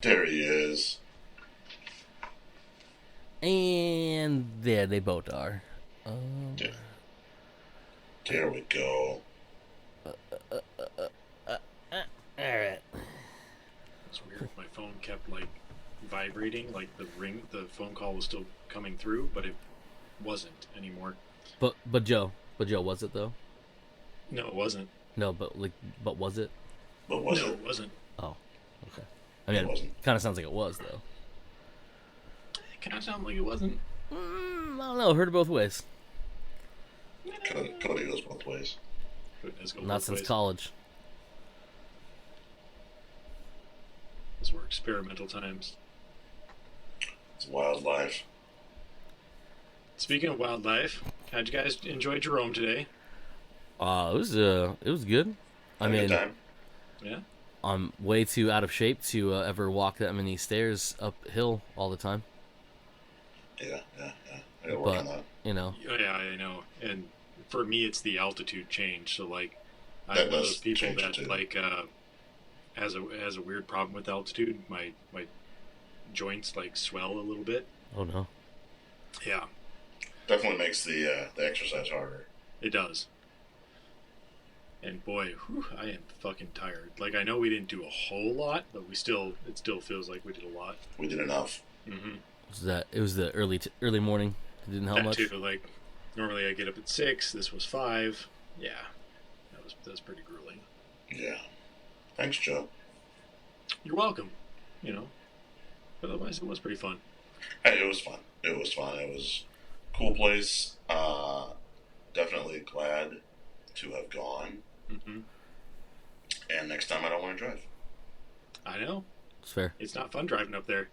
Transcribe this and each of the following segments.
There he is. And there they both are. There, there we go. Alright. It's weird. My phone kept vibrating, like the phone call was still coming through, but it wasn't anymore. But Joe, was it though? No, it wasn't. No, but was it? But was No, it? it wasn't. Oh, okay. I mean, It wasn't. kind of sounds like it was though. It kind of sounded like it wasn't. I don't know. Heard it both ways. Cody goes both ways. Let's go Not both since ways. college. Those were experimental times. It's wildlife. Speaking of wildlife, how'd you guys enjoy Jerome today? It was good. I Had a good mean, time. Yeah? I'm way too out of shape to ever walk that many stairs uphill all the time. Yeah. I gotta work on But that. you know, Oh, yeah, I know. And for me, it's the altitude change. So, I'm That one of does those people change that, too. has a weird problem with altitude. My joints, swell a little bit. oh no. Yeah, Definitely makes the exercise harder. it does. And boy, I am fucking tired. I know we didn't do a whole lot, but it still feels like we did a lot. We did enough. Mm-hmm. It was the early morning. It didn't help That much. too. Normally I get up at 6. This was 5. Yeah, that was pretty grueling. Yeah. Thanks, Joe. You're welcome. But otherwise it was pretty fun. Hey, it was fun. It was a cool place. Definitely glad to have gone. Mm-hmm. And next time I don't want to drive. I know. It's fair. It's not fun driving up there.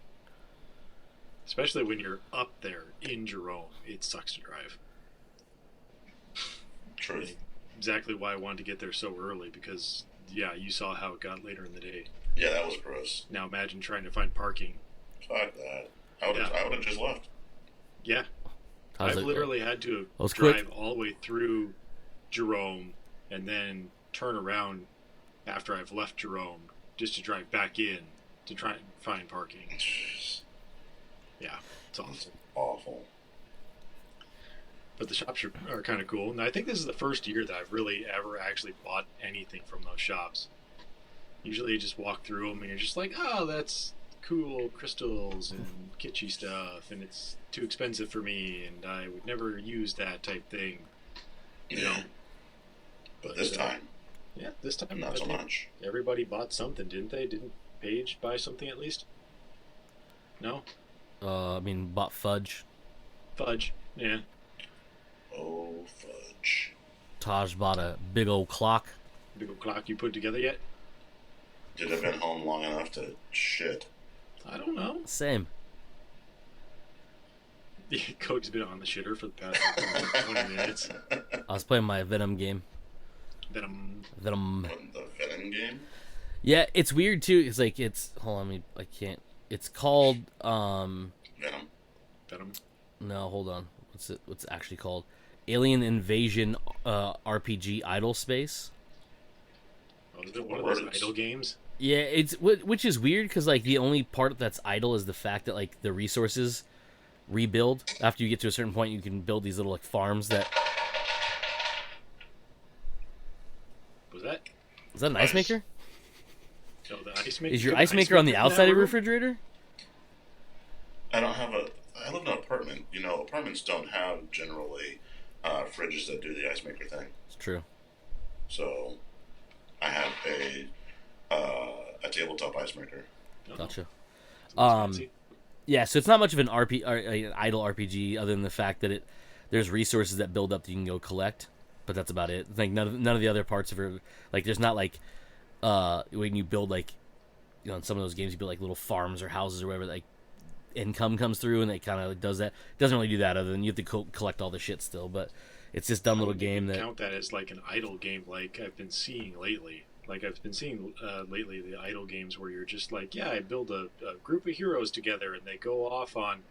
Especially when you're up there in Jerome. It sucks to drive. Truth. Exactly why I wanted to get there so early because, yeah, you saw how it got later in the day. Yeah, that was gross. Now imagine trying to find parking. Fuck that. I would have just left. Yeah. I was I've like, literally had to was drive quick. all the way through Jerome and then turn around after I've left Jerome just to drive back in to try and find parking. Jeez. Yeah, it's awful. It's awful. But the shops are kind of cool. And I think this is the first year that I've really ever actually bought anything from those shops. Usually you just walk through them and you're just like, oh, that's cool crystals and kitschy stuff, and it's too expensive for me, and I would never use that type thing. You know? But this time, Yeah, this time not I so think much. everybody bought something, didn't they? Didn't Paige buy something at least? No? I mean, bought fudge. Fudge. Yeah. Oh, fudge. Taj bought a big old clock. Big old clock you put together yet? Did have been home long enough to shit. I don't know. Same. Cody's been on the shitter for the past 20 minutes. I was playing my Venom game. Venom. Venom. What, the Venom game? Yeah, it's weird too. It's hold on, I can't. It's called Venom. Venom. no, hold on. What's it actually called? Alien Invasion RPG Idle Space. Oh, is it one of those idle games? Yeah, which is weird because the only part that's idle is the fact that the resources rebuild after you get to a certain point. You can build these little farms that. Was that? Is that an ice maker? No, the ice maker. Is your ice maker on the outside of your refrigerator? I don't have I live in an apartment. Apartments don't have generally fridges that do the ice maker thing. It's true. So I have a tabletop ice maker. Gotcha. Fancy. Yeah, so it's not much of an an idle RPG other than the fact that there's resources that build up that you can go collect, but that's about it. None of the other parts of it, there's not when you build in some of those games you build little farms or houses or whatever, income comes through and it kind of does that. It doesn't really do that other than you have to collect all the shit still, but it's this dumb little game that count that as an idle game like I've been seeing lately. I've been seeing lately the idle games where you're just I build a group of heroes together and they go off on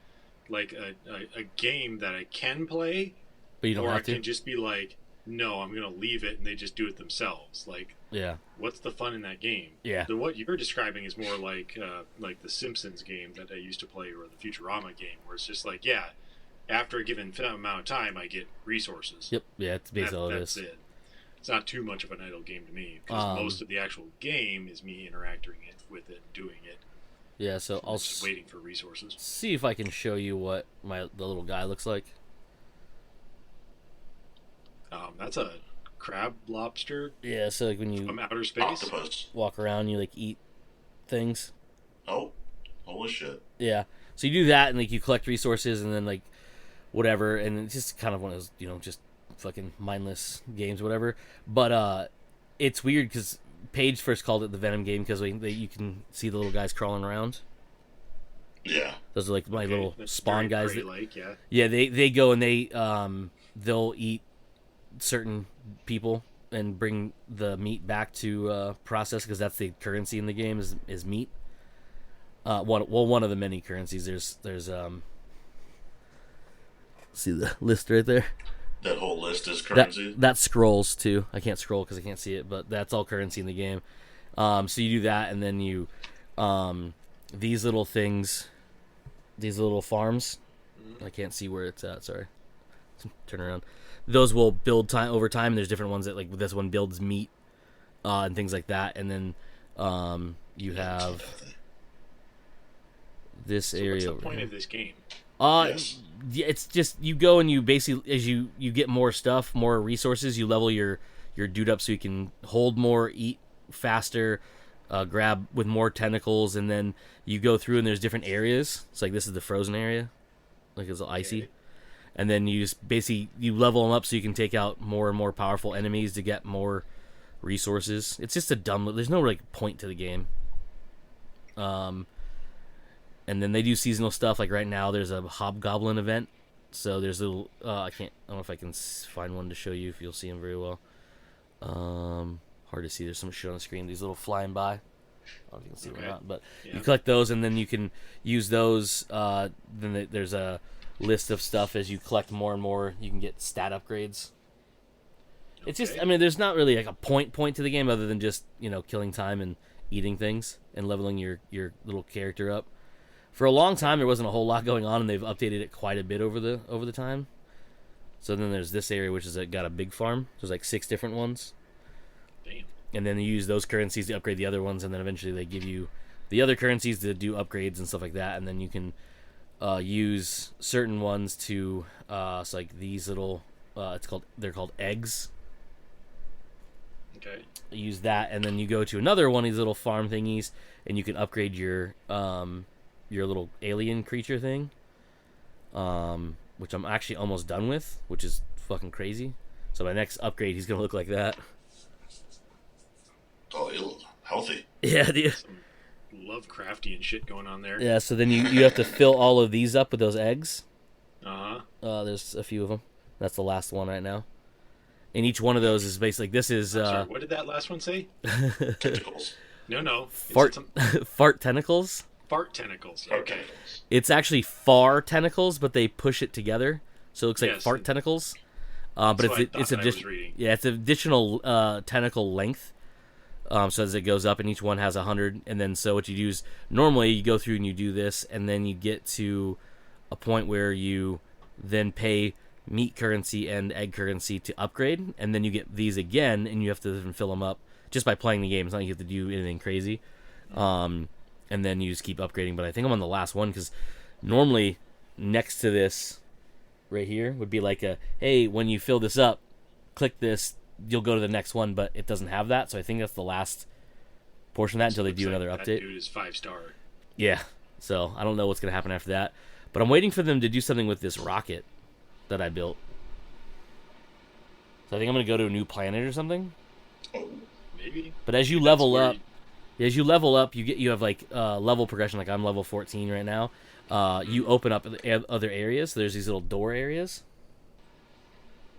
a game that I can play, but you don't or have I to. can just be no, I'm gonna leave it and they just do it themselves. Yeah. What's the fun in that game? Yeah. What you're describing is more like the Simpsons game that I used to play, or the Futurama game, where it's just like, yeah, after a given amount of time, I get resources. Yep. Yeah, it's basically all it That's is. it. It's not too much of an idle game to me, because most of the actual game is me interacting with it, doing it. Yeah, so I'll just waiting for resources. See if I can show you what the little guy looks like. That's a crab lobster. Yeah, so like when you from outer space. Octopus. walk around, you like eat things. Oh, holy shit! Yeah, so you do that, and like you collect resources, and then like whatever, and it's just kind of one of those, just fucking mindless games, whatever. But it's weird because Paige first called it the Venom game because you can see the little guys crawling around. Yeah, Those are like my little spawn guys. Yeah, they go and they'll eat certain people and bring the meat back to process, because that's the currency in the game is meat. One of the many currencies. There's see the list right there. that whole list is currency. That scrolls too. I can't scroll because I can't see it, but that's all currency in the game. So you do that, and then you these little things, these little farms. I can't see where it's at. Sorry. Turn around. Those will build time over time. There's different ones that, like, this one builds meat and things like that, and then you have this area. What's the over point here. of this game? Yes. Yeah, it's just you go and you basically, as you get more stuff, more resources, you level your dude up so you can hold more, eat faster, grab with more tentacles, and then you go through and there's different areas. It's like this is the frozen area, like it's all icy. Okay. And then you just basically you level them up so you can take out more and more powerful enemies to get more resources. It's just a dumb. There's no like point to the game. And then they do seasonal stuff. Like right now, there's a hobgoblin event. So there's little. I don't know if I can find one to show you if you'll see them very well. Hard to see. There's some shit on the screen. These little flying by. I don't know if you can see them or not, but you collect those, and then you can use those. Then there's a list of stuff. As you collect more and more, you can get stat upgrades. It's just, I mean, there's not really like a point to the game other than just, killing time and eating things and leveling your little character up. For a long time, there wasn't a whole lot going on, and they've updated it quite a bit over the time. So then there's this area, which is got a big farm. There's like 6 different ones. Damn. And then you use those currencies to upgrade the other ones, and then eventually they give you the other currencies to do upgrades and stuff like that, and then you can use certain ones to so like these little they're called eggs. Okay. Use that, and then you go to another one of these little farm thingies, and you can upgrade your little alien creature thing, which I'm actually almost done with, which is fucking crazy. So my next upgrade, he's gonna look like that. Oh, you look healthy. Yeah, dude. Some Lovecraftian shit going on there. Yeah, so then you have to fill all of these up with those eggs. Uh-huh. There's a few of them. That's the last one right now. And each one of those is basically, this is... Sorry, what did that last one say? Tentacles. No. Fart tentacles? Fart tentacles. Fart Okay. tentacles. It's actually far tentacles, but they push it together. So it looks like Yes. fart tentacles. But it's additional tentacle length. So as it goes up, and each one has 100, and then so what you do is normally you go through and you do this, and then you get to a point where you then pay meat currency and egg currency to upgrade, and then you get these again, and you have to fill them up just by playing the game. It's not like you have to do anything crazy, and then you just keep upgrading. But I think I'm on the last one because normally next to this right here would be like hey, when you fill this up, click this. You'll go to the next one, but it doesn't have that, so I think that's the last portion of that until they do another update. That dude is 5-star. Yeah, so I don't know what's going to happen after that, but I'm waiting for them to do something with this rocket that I built. So I think I'm going to go to a new planet or something. Oh, Maybe. But as you level up, you have like level progression. Like I'm level 14 right now. You open up other areas. So there's these little door areas.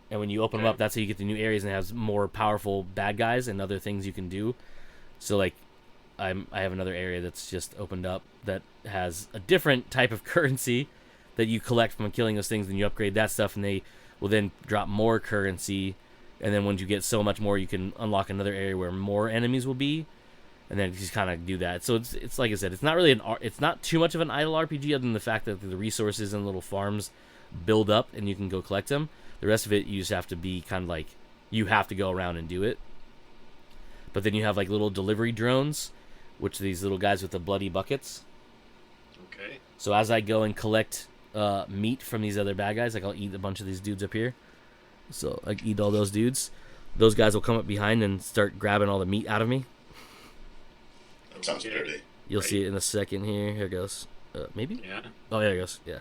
And when you open them up, that's how you get the new areas, and it has more powerful bad guys and other things you can do. So, like, I have another area that's just opened up that has a different type of currency that you collect from killing those things, and you upgrade that stuff, and they will then drop more currency And then once you get so much more, you can unlock another area where more enemies will be, and then just kind of do that. So it's like I said, it's not really it's not too much of an idle RPG other than the fact that the resources and little farms build up and you can go collect them. The rest of it, you just have to be kind of like, you have to go around and do it. But then you have like little delivery drones, which are these little guys with the bloody buckets. Okay. So as I go and collect meat from these other bad guys, like I'll eat a bunch of these dudes up here. So I eat all those dudes. Those guys will come up behind and start grabbing all the meat out of me. That sounds dirty. You'll see it in a second here. Here it goes. Maybe? Yeah. Oh, there it goes. Yeah.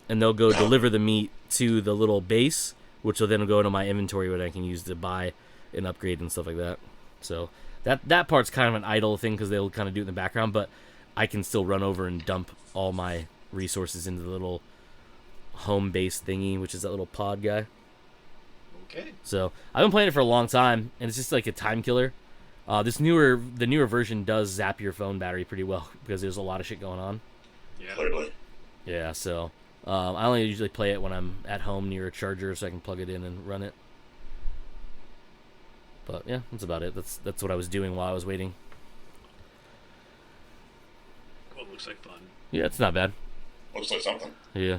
And they'll go deliver the meat to the little base, which will then go into my inventory, what I can use to buy and upgrade and stuff like that. So that part's kind of an idle thing because they'll kind of do it in the background, but I can still run over and dump all my resources into the little home base thingy, which is that little pod guy. Okay. So I've been playing it for a long time, and it's just like a time killer. The newer version does zap your phone battery pretty well because there's a lot of shit going on. Yeah. Clearly. Yeah, so I only usually play it when I'm at home near a charger, so I can plug it in and run it. But yeah, that's about it. That's what I was doing while I was waiting. Well, it looks like fun. Yeah, it's not bad. Looks like something. Yeah.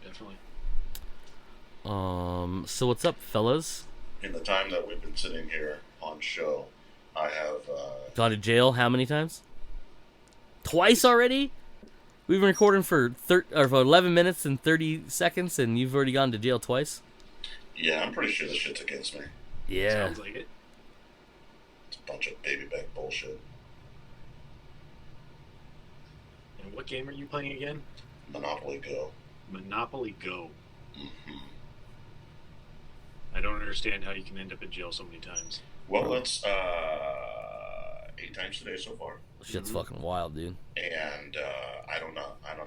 Definitely. So what's up, fellas? In the time that we've been sitting here on show, I have Gone to jail how many times? Twice already? We've been recording for 11 minutes and 30 seconds, and you've already gone to jail twice? yeah, I'm pretty sure this shit's against me. Yeah. Sounds like it. It's a bunch of baby back bullshit. And what game are you playing again? Monopoly Go. Monopoly Go. hmm I don't understand how you can end up in jail so many times. Well, it's 8 times today so far, Shit's fucking wild, dude. and I don't know either,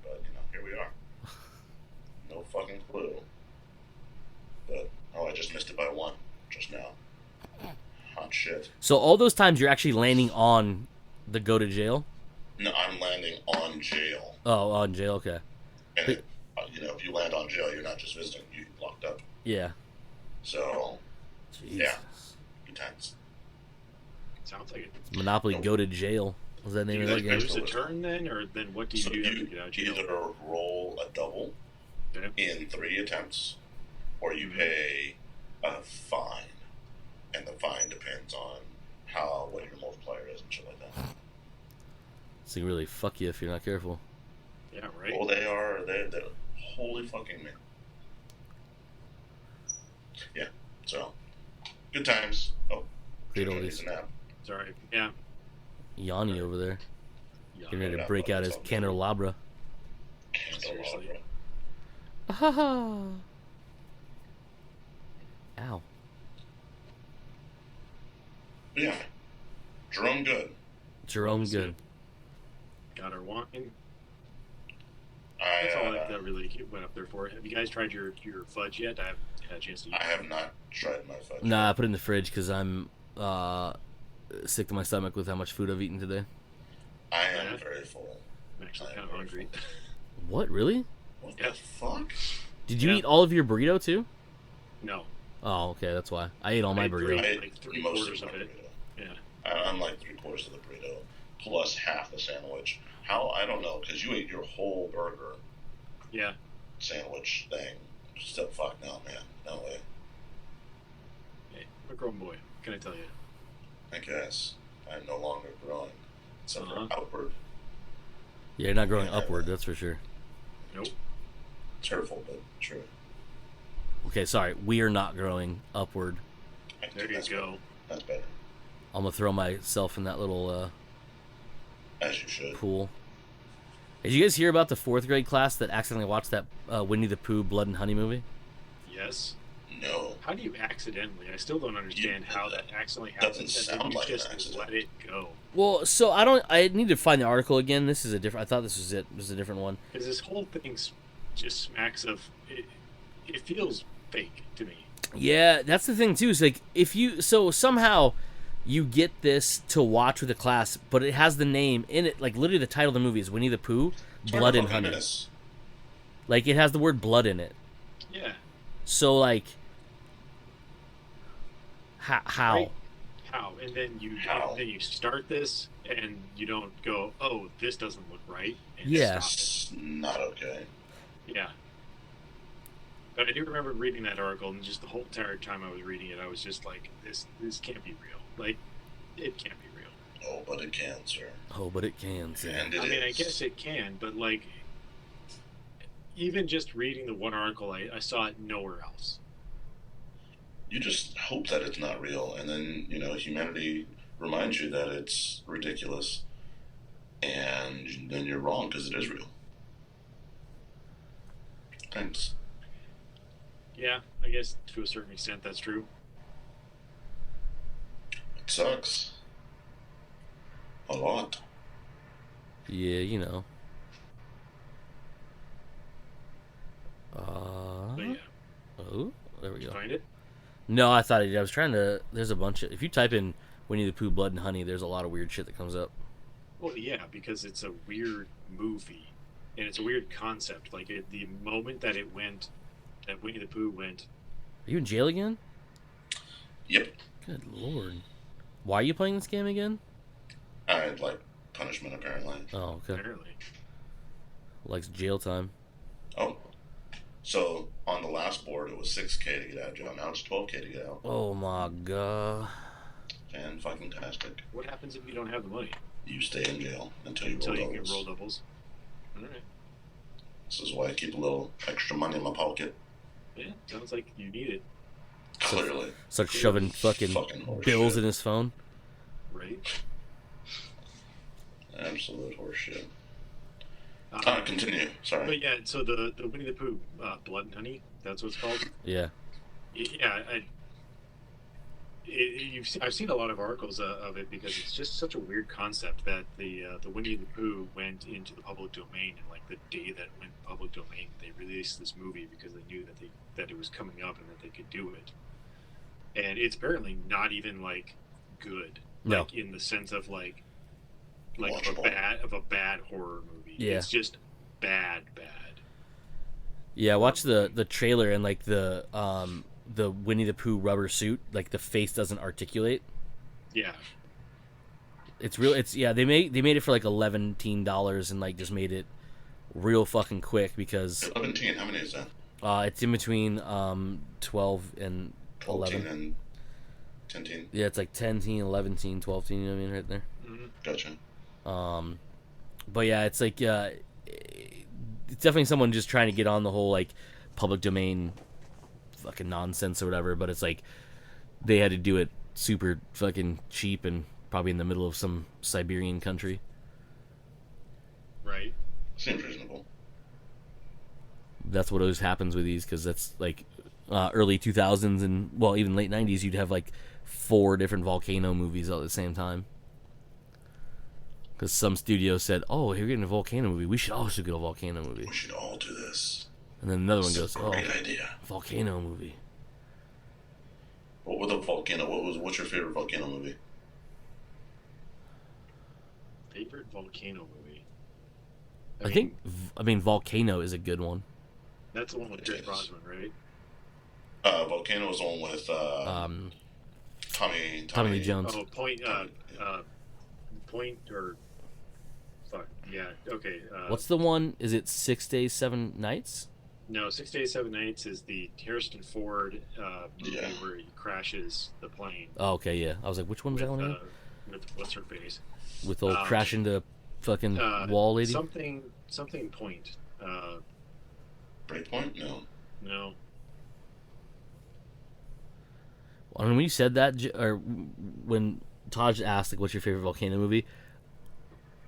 but here we are. No fucking clue. But I just missed it by 1 just now. Hot shit. So all those times you're actually landing on the go to jail? No, I'm landing on jail, Oh, on jail, okay. and if you land on jail, you're not just visiting; you get locked up. Yeah. So Jesus. Yeah. Good times. Sounds like it. Monopoly go to jail. Was that the name of You that Do you game? lose a turn then, or then what do you So do after you you get out of jail? either roll a double Okay. in 3 attempts, or you pay a fine, and the fine depends on what your multiplier is and shit like that. So you really fuck you if you're not careful. Yeah, right. Well, they're holy fucking man. Yeah. So good times. Oh, Great Jojo oldies. needs a nap. Sorry. Yeah. Yanni over there. Yeah. Getting ready to Yeah, break out his that's all good. candelabra. Seriously. Ow. Yeah. Jerome good. Jerome good. Got our wine. I That's all that really went up there for. Have you guys tried your fudge yet? I haven't had a chance to eat. I have not tried my fudge. Nah, I put it in the fridge because I'm sick to my stomach with how much food I've eaten today. I am very full. I'm actually I am kind of very hungry. full. What, really? What Yeah. the fuck? Did you Yeah. eat all of your burrito too? No. Oh, okay, that's why. I ate all my I ate burrito. three. I Like ate most three-quarters of my of it. burrito. Yeah. I'm like 3/4 of the burrito plus half the sandwich. How? I don't know, because you ate your whole burger Yeah. sandwich thing. Still, fuck no, man. No way. Hey, I'm a grown boy. What can I tell you? I guess I'm no longer growing. Except Uh-huh. for outward. Yeah, you're not growing upward, that's for sure. Nope. It's hurtful, but true. Okay, sorry, we're not growing upward. I think There you that's go. better. That's better. I'm gonna throw myself in that little As you should. pool. Did you guys hear about the 4th grade class that accidentally watched that Winnie the Pooh Blood and Honey movie? Yes. No. How do you accidentally? I still don't understand how that accidentally Doesn't happens. And sound then you like an just accident. let it go. Well, so I need to find the article again. This is a different. I thought this was it. This is a different one. Because this whole thing just smacks of. It feels fake to me. Yeah, that's the thing too. Is like if you somehow you get this to watch with a class, but it has the name in it. Like literally, the title of the movie is Winnie the Pooh, Blood and Honey. Miss. Like it has the word blood in it. Yeah. So like, how? Right. How? And then How? you start this, and you don't go, oh, this doesn't look right, and Yeah. stop it. It's not okay. Yeah. But I do remember reading that article, and just the whole entire time I was reading it, I was just like, this can't be real. Like, it can't be real. Oh, but it can, sir. Oh, but it can. Sam. And it I mean, I is. guess it can, but like, even just reading the one article, I saw it nowhere else. You just hope that it's not real, and then, humanity reminds you that it's ridiculous, and then you're wrong because it is real. Thanks. Yeah, I guess to a certain extent that's true. It sucks. A lot. Yeah, you know. But yeah, Oh, there we did you go. find it? No, I thought I was trying to. There's a bunch of. If you type in Winnie the Pooh, Blood and Honey, there's a lot of weird shit that comes up. Well, yeah, because it's a weird movie, and it's a weird concept. Like the moment that it went, that Winnie the Pooh went. Are you in jail again? Yep. Good lord. Why are you playing this game again? I'd like punishment, apparently. Oh, okay. Apparently, Likes jail time. Oh. So, on the last board, it was 6K to get out of jail. Now it's 12K to get out. Oh my god. And fucking tastic. what happens if you don't have the money You stay in jail until you until roll you can doubles. roll doubles? All right. This is why I keep a little extra money in my pocket. Yeah, sounds like you need it, Clearly. Starts shoving fucking Fucking bills horseshit. in his phone. right? Absolute horseshit. Continue. But Sorry. yeah, so the Winnie the Pooh, Blood and Honey, that's what it's called. Yeah. Yeah, I've seen a lot of articles of it because it's just such a weird concept that the Winnie the Pooh went into the public domain, and like the day that it went public domain, they released this movie because they knew that it was coming up and that they could do it. And it's apparently not even like good, No. like in the sense of like Watchable. of a bad horror movie. Yeah. It's just bad. Yeah, watch the trailer and like the Winnie the Pooh rubber suit, like the face doesn't articulate. Yeah. It's real. It's they made it for like $11 and like just made it real fucking quick because 11. How many is that? it's in between 12 and 11. 12 and 10. Yeah, it's like 10 teen, 11 teen, 12 teen, you know what I mean, right there. Mm-hmm. Gotcha. But yeah, it's like it's definitely someone just trying to get on the whole like public domain fucking nonsense or whatever, but it's like they had to do it super fucking cheap and probably in the middle of some Siberian country. Right. Seems reasonable. That's what always happens with these because that's like early 2000s and well even late 90s you'd have like 4 different volcano movies all at the same time because some studio said, oh, you're getting a volcano movie, we should also get a volcano movie, We should all do this. and then another one It's goes, a oh, great idea. volcano movie. What was the volcano? What's your favorite volcano movie? Favorite volcano movie? I think Volcano is a good one. That's the one with It Pierce is. Brosnan, right? Volcano was the one with Tommy Tommy Lee Jones. Oh, Point. Tommy, Point or. Fuck. Yeah. Okay. What's the one? Is it 6 Days, 7 Nights? No, 6 Days, 7 Nights is the Harrison Ford movie Yeah. where he crashes the plane. Oh, okay, yeah. I was like, which one was that one again? With what's her face? With old crash into fucking Uh, wall lady? Something Point. Breakpoint? No. No. When you said that, or when Taj asked, like, what's your favorite volcano movie?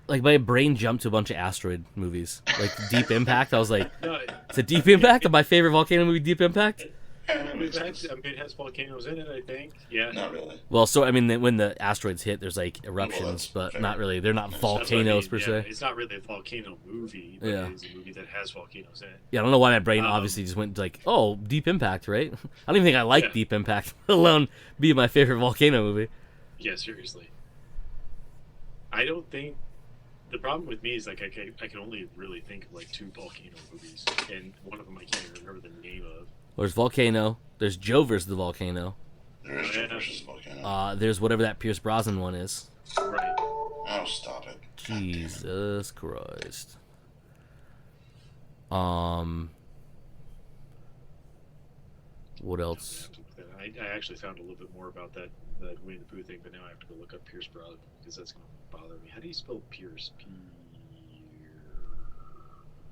Like, my brain jumped to a bunch of asteroid movies. Like, Deep Impact. I was like, No. it's a Deep Impact? My favorite volcano movie, Deep Impact? It has volcanoes in it, I think. Yeah. Not really. Well, so, I mean, when the asteroids hit, there's, like, eruptions, that's but fair. not really. They're not That's what I volcanoes, That's what I per mean, se. It's not really a volcano movie, but Yeah. it is a movie that has volcanoes in it. Yeah, I don't know why my brain obviously just went like, oh, Deep Impact, right? I don't even think I like Yeah. Deep Impact, let alone be my favorite volcano movie. Yeah, seriously. I don't think the problem with me is like I can only really think of like 2 volcano movies, and one of them I can't even remember the name of. There's Volcano. There's Joe versus the Volcano. There is Joe versus Volcano. There's whatever that Pierce Brosnan one is. Right. Oh, stop it. Jesus Christ. What else? I actually found a little bit more about that Winnie the Pooh thing, but now I have to go look up Pierce Brosnan because that's going to bother me. How do you spell Pierce?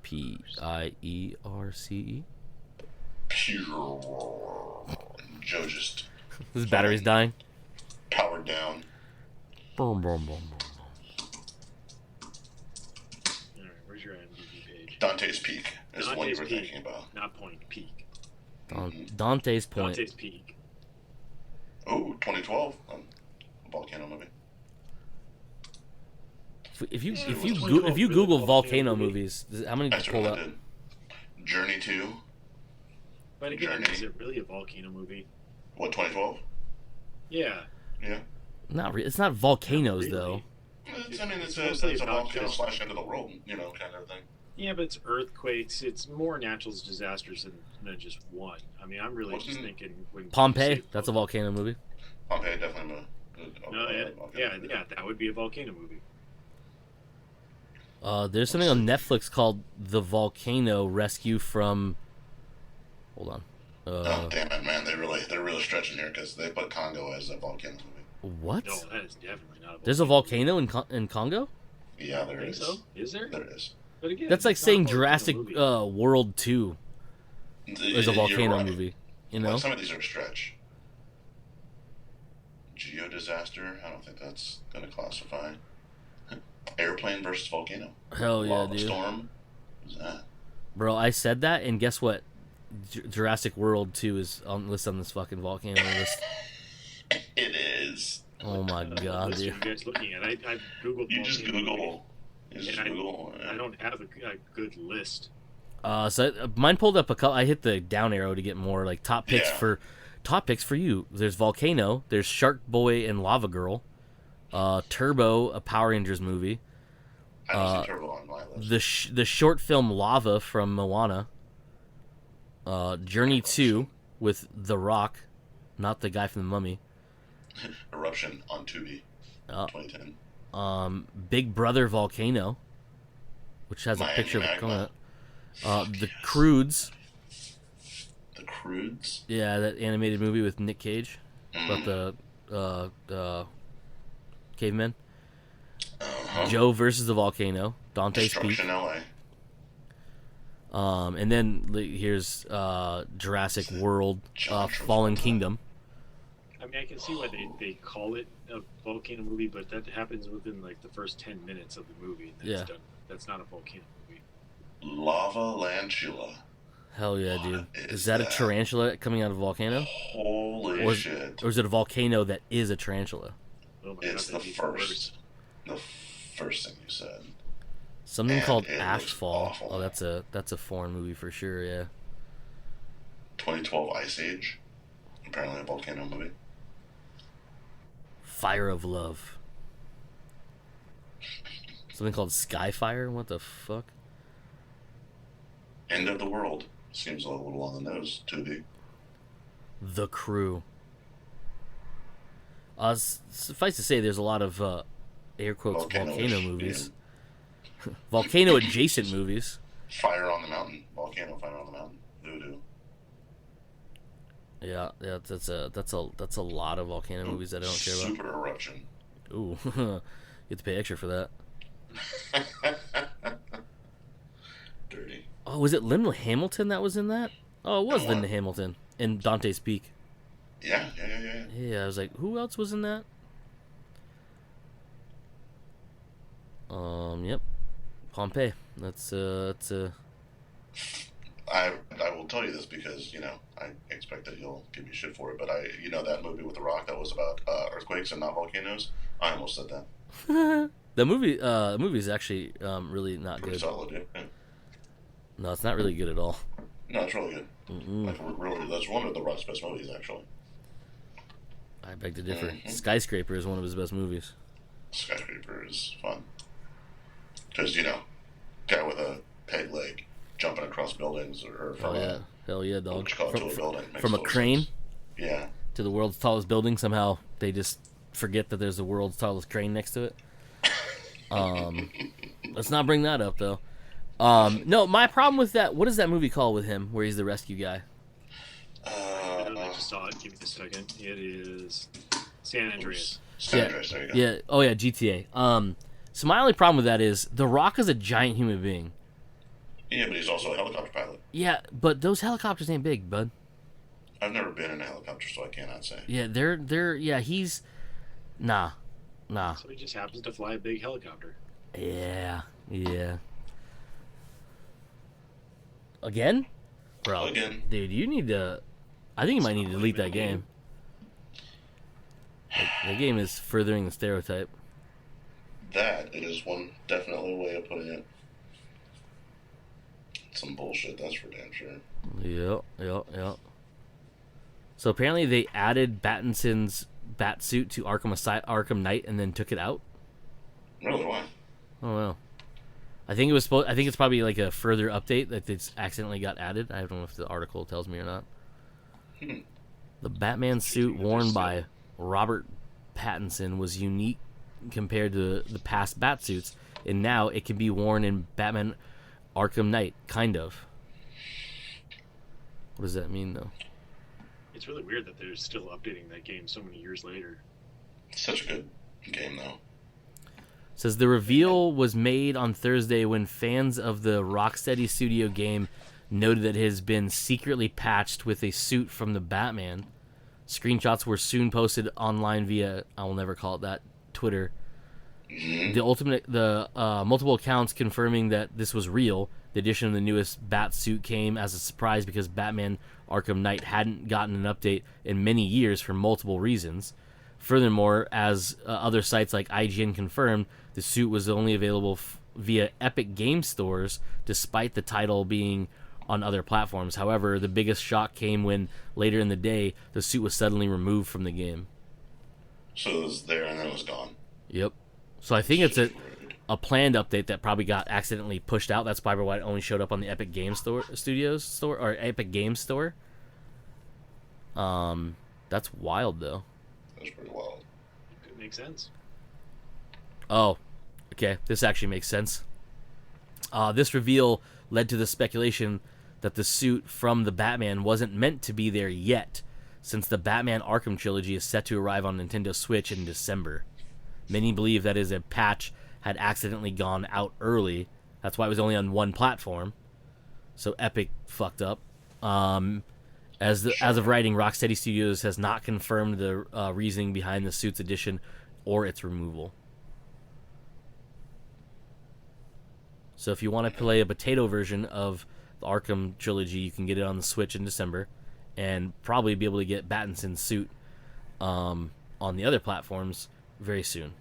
Pierce. Pure. Joe just His battery's dying. powered down. Boom, boom, boom, boom. All right, where's your IMDb page? Dante's Peak is the one you were Peak, thinking about. not Point, Peak. Dante's Point. Dante's Peak. Oh, 2012. A volcano movie. If you really Google volcano volcano movie? movies, how many That's pull what up? I did. Journey 2. But again, Journey. is it really a volcano movie? What, 2012? Yeah. Yeah. It's not volcanoes Really? though. It's mostly a about volcano just- / end of the world, kind of thing. Yeah, but it's earthquakes. It's more natural disasters than just one. I mean, I'm really just thinking when Pompeii. you say That's a volcano movie. Pompeii, definitely. Yeah, that would be a volcano movie. There's something on Netflix called The Volcano Rescue from. Hold on. Oh, damn it, man. They're really stretching here because they put Congo as a volcano movie. What? No, that is definitely not. There's a volcano in Congo? Yeah, I there think is. so. Is there? There is. But again, That's like it's not saying a volcano Jurassic movie. World 2 is a You're volcano right. movie. You Well, know? some of these are a stretch. Geodisaster, I don't think that's going to classify. Airplane versus volcano. Hell yeah, Lava dude. storm. What's that? Bro, I said that, and guess what? Jurassic World 2 is on list on this fucking volcano list. It is. Oh my god, List dude. you guys looking at? I googled. You just volcano movie, Google. You just and Google. I don't have a good list. Mine pulled up a couple. I hit the down arrow to get more like top picks Yeah. for you. There's Volcano. There's Shark Boy and Lava Girl. Turbo, a Power Rangers movie. I don't see Turbo on my list. The short film Lava from Moana. Journey 2 with The Rock, not the guy from The Mummy. Eruption on Tubi. 2010. Big Brother Volcano, which has Miami a picture of a Magma. coconut. The Croods. The Croods. Yeah, that animated movie with Nick Cage about the cavemen. Uh-huh. Joe versus the volcano. Dante's Peak. Destruction LA. And then here's Jurassic World, Fallen Kingdom. I mean, I can see why they call it a volcano movie, but that happens within like the first 10 minutes of the movie. And that's Yeah. done. That's not a volcano movie. Lava Lantula. Hell yeah, dude! What Is that a that? tarantula coming out of a volcano, Holy shit. or is it a volcano that is a tarantula? Oh my It's god, the that'd be worse. first. The first thing you said. Something And called it looks Ashfall. awful. Oh, that's a foreign movie for sure. Yeah. 2012 Ice Age. Apparently a volcano movie. Fire of Love. Something called Skyfire. What the fuck? End of the World. Seems a little on the nose, Tubi. The Crew. Suffice to say, there's a lot of air quotes volcano Volcano-ish, movies, volcano adjacent movies. Fire on the Mountain. Volcano Fire on the Mountain. Voodoo. Yeah, that's a lot of volcano movies that I don't care about. Super Eruption. Ooh, you have to pay extra for that. Dirty. Oh, was it Linda Hamilton that was in that? Oh, it was No, Linda Hamilton in Dante's Peak. Yeah. Yeah, I was like, who else was in that? Yep, Pompeii. That's I will tell you this because, I expect that you'll give me shit for it, but that movie with The Rock that was about earthquakes and not volcanoes, I almost said that. the movie is actually really not Pretty good. solid, yeah. No, it's not really good at all. No, it's really good. Mm-mm. Like, really, that's one of The Rock's best movies, actually. I beg to differ. Mhm. Skyscraper is one of his best movies. Skyscraper is fun. Because, guy with a peg leg jumping across buildings or from Oh yeah, Hell yeah, dog. What you call it, to a building. Makes From a total crane sense. Yeah. to the world's tallest building. Somehow they just forget that there's the world's tallest crane next to it. Let's not bring that up though. No, my problem with that. What is that movie called with him, where he's the rescue guy? I literally just saw it. Give me a second. It is San Andreas. San Andreas, there you go. Yeah. Oh yeah, GTA. So my only problem with that is The Rock is a giant human being. Yeah, but he's also a helicopter pilot. Yeah, but those helicopters ain't big, bud. I've never been in a helicopter, so I cannot say. Yeah, he's nah. So he just happens to fly a big helicopter. Yeah. Again? Bro. Again. Dude, you need to I think you might need to delete that game. That game is furthering the stereotype. That is one definitely way of putting it. Some bullshit, that's for damn sure. Yep. So apparently they added Battinson's bat suit to Arkham Knight and then took it out. Really, why? Oh well. I think it's probably like a further update that it's accidentally got added. I don't know if the article tells me or not. The Batman suit worn by Robert Pattinson was unique compared to the past bat suits, and now it can be worn in Batman Arkham Knight, kind of. What does that mean, though? It's really weird that they're still updating that game so many years later. It's such a good game, though. It says the reveal was made on Thursday when fans of the Rocksteady Studio game noted that it has been secretly patched with a suit from the Batman. Screenshots were soon posted online via, I will never call it that, Twitter. The multiple accounts confirming that this was real. The addition of the newest bat suit came as a surprise because Batman Arkham Knight hadn't gotten an update in many years for multiple reasons. Furthermore, as other sites like IGN confirmed, the suit was only available via Epic Game Stores, despite the title being on other platforms. However, the biggest shock came when, later in the day, the suit was suddenly removed from the game. So it was there and then it was gone. Yep. So I think it's a planned update that probably got accidentally pushed out. That's probably why it only showed up on the Epic Game Studios store, or Epic Game Store. That's wild, though. That's pretty wild. Could make sense. Oh, okay. This actually makes sense. This reveal led to the speculation that the suit from the Batman wasn't meant to be there yet, since the Batman Arkham trilogy is set to arrive on Nintendo Switch in December. Many believe that is a patch had accidentally gone out early. That's why it was only on one platform. So Epic fucked up. As of writing, Rocksteady Studios has not confirmed the reasoning behind the suit's addition or its removal. So if you want to play a potato version of the Arkham trilogy, you can get it on the Switch in December, and probably be able to get Battinson's suit on the other platforms very soon.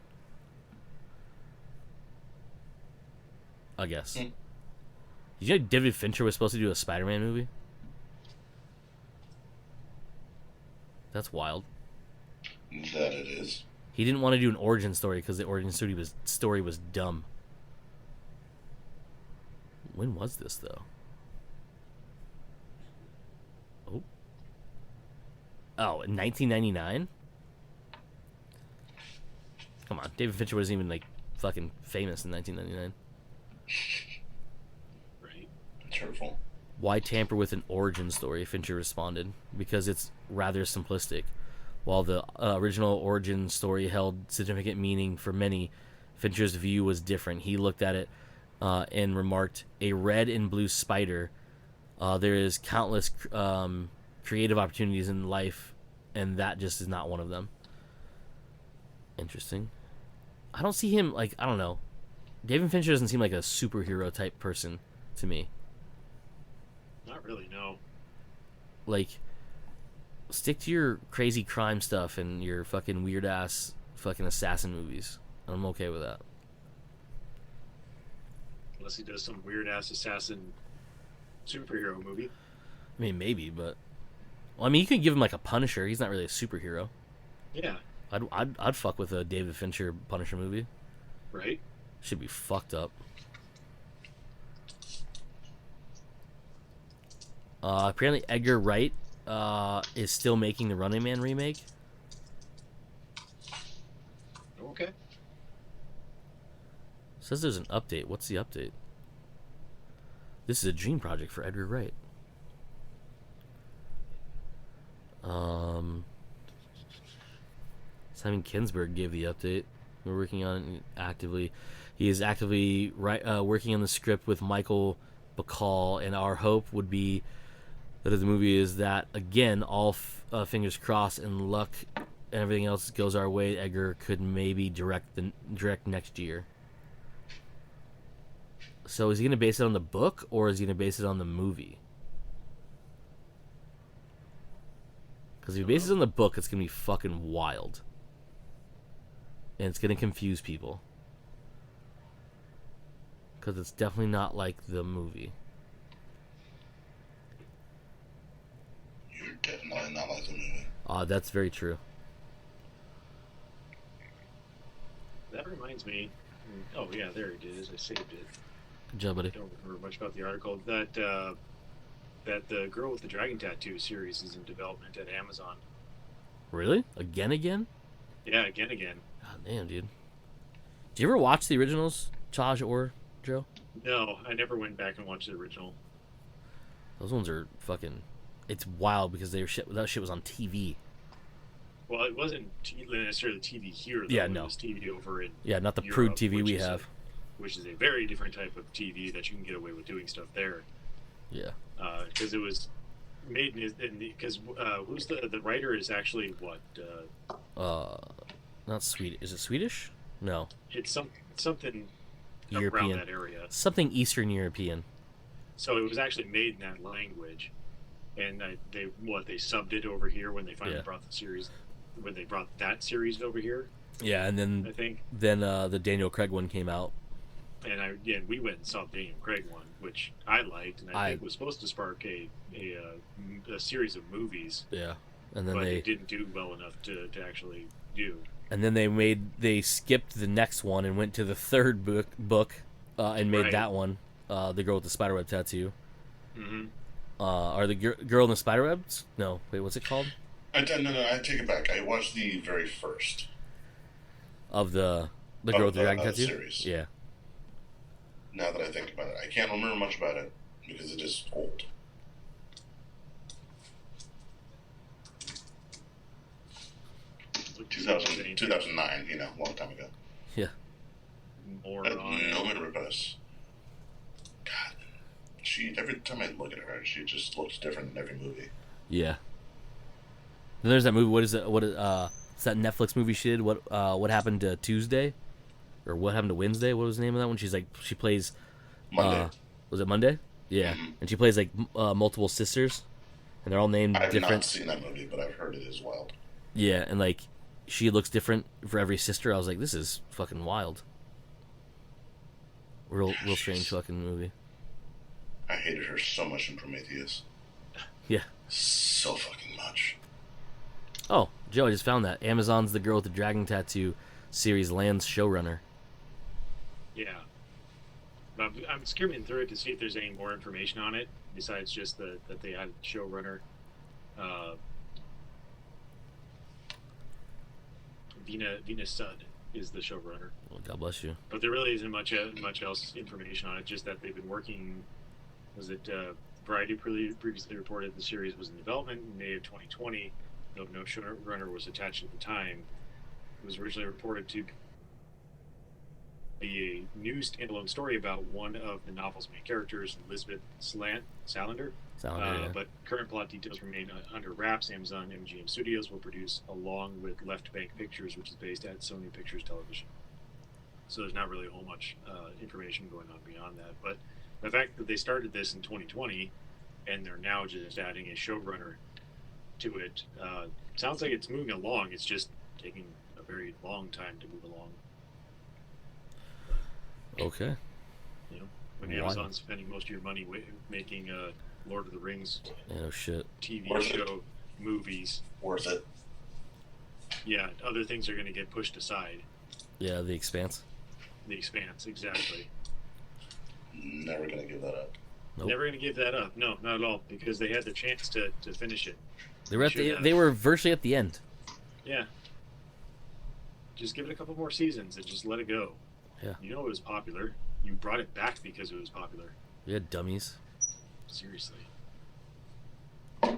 I guess. Did you know David Fincher was supposed to do a Spider-Man movie? That's wild. That it is. He didn't want to do an origin story because the origin story was dumb. When was this, though? Oh, in 1999? Come on, David Fincher wasn't even, fucking famous in 1999. Right. That's hurtful. Why tamper with an origin story? Fincher responded, because it's rather simplistic. While the original origin story held significant meaning for many, Fincher's view was different. He looked at it and remarked, "A red and blue spider. There is countless creative opportunities in life, and that just is not one of them." Interesting. I don't see him, I don't know. David Fincher doesn't seem like a superhero type person to me. Not really, no. Stick to your crazy crime stuff and your fucking weird ass fucking assassin movies. I'm okay with that. Unless he does some weird ass assassin superhero movie. I mean, maybe, but you could give him a Punisher. He's not really a superhero. Yeah. I'd fuck with a David Fincher Punisher movie. Right. Should be fucked up. Apparently, Edgar Wright is still making the Running Man remake. Okay. Says there's an update. What's the update? This is a dream project for Edgar Wright. Simon Kinberg gave the update. We're working on it actively. He is actively working on the script with Michael Bacall, and our hope would be that if the movie is that, again, all fingers crossed and luck and everything else goes our way, Edgar could maybe direct next year. So is he going to base it on the book, or is he going to base it on the movie? Because if he bases it on the book, it's going to be fucking wild. And it's going to confuse people. Because it's definitely not like the movie. You're definitely not like the movie. That's very true. That reminds me. Oh, yeah, there it is. I saved it. Good job, buddy. I don't remember much about the article. That the Girl with the Dragon Tattoo series is in development at Amazon. Really? Again? Yeah, again. God damn, dude. Did you ever watch the originals, Chaj or Joe? No, I never went back and watched the original. Those ones are fucking... It's wild because that shit was on TV. Well, it wasn't necessarily TV here, though. Yeah, no. It was TV over in Yeah, not the Europe, prude TV we is have. which is a very different type of TV that you can get away with doing stuff there. Yeah. Because it was made because who's the writer is actually what? Not Swedish. Is it Swedish? No. It's something European. around that area. Something Eastern European. So it was actually made in that language, and they subbed it over here when they finally brought the series, when they brought that series over here. Yeah, and then I think the Daniel Craig one came out. And we went and saw the Daniel Craig one, which I liked, and I think was supposed to spark a series of movies. Yeah, and then but it didn't do well enough to actually do. And then they skipped the next one and went to the third book and made that one, the girl with the spiderweb tattoo. Mm-hmm. Are the girl in the spiderwebs? No, wait, what's it called? No, I take it back. I watched the very first of the girl with the dragon tattoo series. Yeah. Now that I think about it, I can't remember much about it because it is old. Like 2009, a long time ago. Yeah. No memory of us. God, every time I look at her, she just looks different in every movie. Yeah. Then there's that movie. What is it? It's that Netflix movie she did. What happened to Tuesday, or what happened to Wednesday? What was the name of that one? She plays. Monday. Was it Monday? Yeah, and she plays like multiple sisters, and they're all named different. I've not seen that movie, but I've heard it is wild. Yeah, and like she looks different for every sister. I was like, this is fucking wild. Real strange fucking movie. I hated her so much in Prometheus. Yeah. So fucking much. Oh, Joe, I just found that. Amazon's The Girl with the Dragon Tattoo series lands showrunner. Yeah. I'm skimming through it to see if there's any more information on it, besides just that they had showrunner. Vina Sud is the showrunner. Well, God bless you. But there really isn't much else information on it, just that they've been working. Variety previously reported the series was in development in May of 2020, though no showrunner was attached at the time. It was originally reported to be a new standalone story about one of the novel's main characters, Elizabeth Salander. Yeah. But current plot details remain under wraps. Amazon MGM Studios will produce along with Left Bank Pictures, which is based at Sony Pictures Television. So there's not really a whole much information going on beyond that. But the fact that they started this in 2020 and they're now just adding a showrunner to it sounds like it's moving along. It's just taking a very long time to move along. Okay. When Amazon's spending most of your money making Lord of the Rings TV show movies. Worth it. Yeah, other things are going to get pushed aside. Yeah, The Expanse. The Expanse, exactly. Never going to give that up. Nope. Never going to give that up. No, not at all, because they had the chance to finish it. They were virtually at the end. Yeah. Just give it a couple more seasons and just let it go. Yeah. You know it was popular. You brought it back because it was popular. We had dummies. Seriously. Are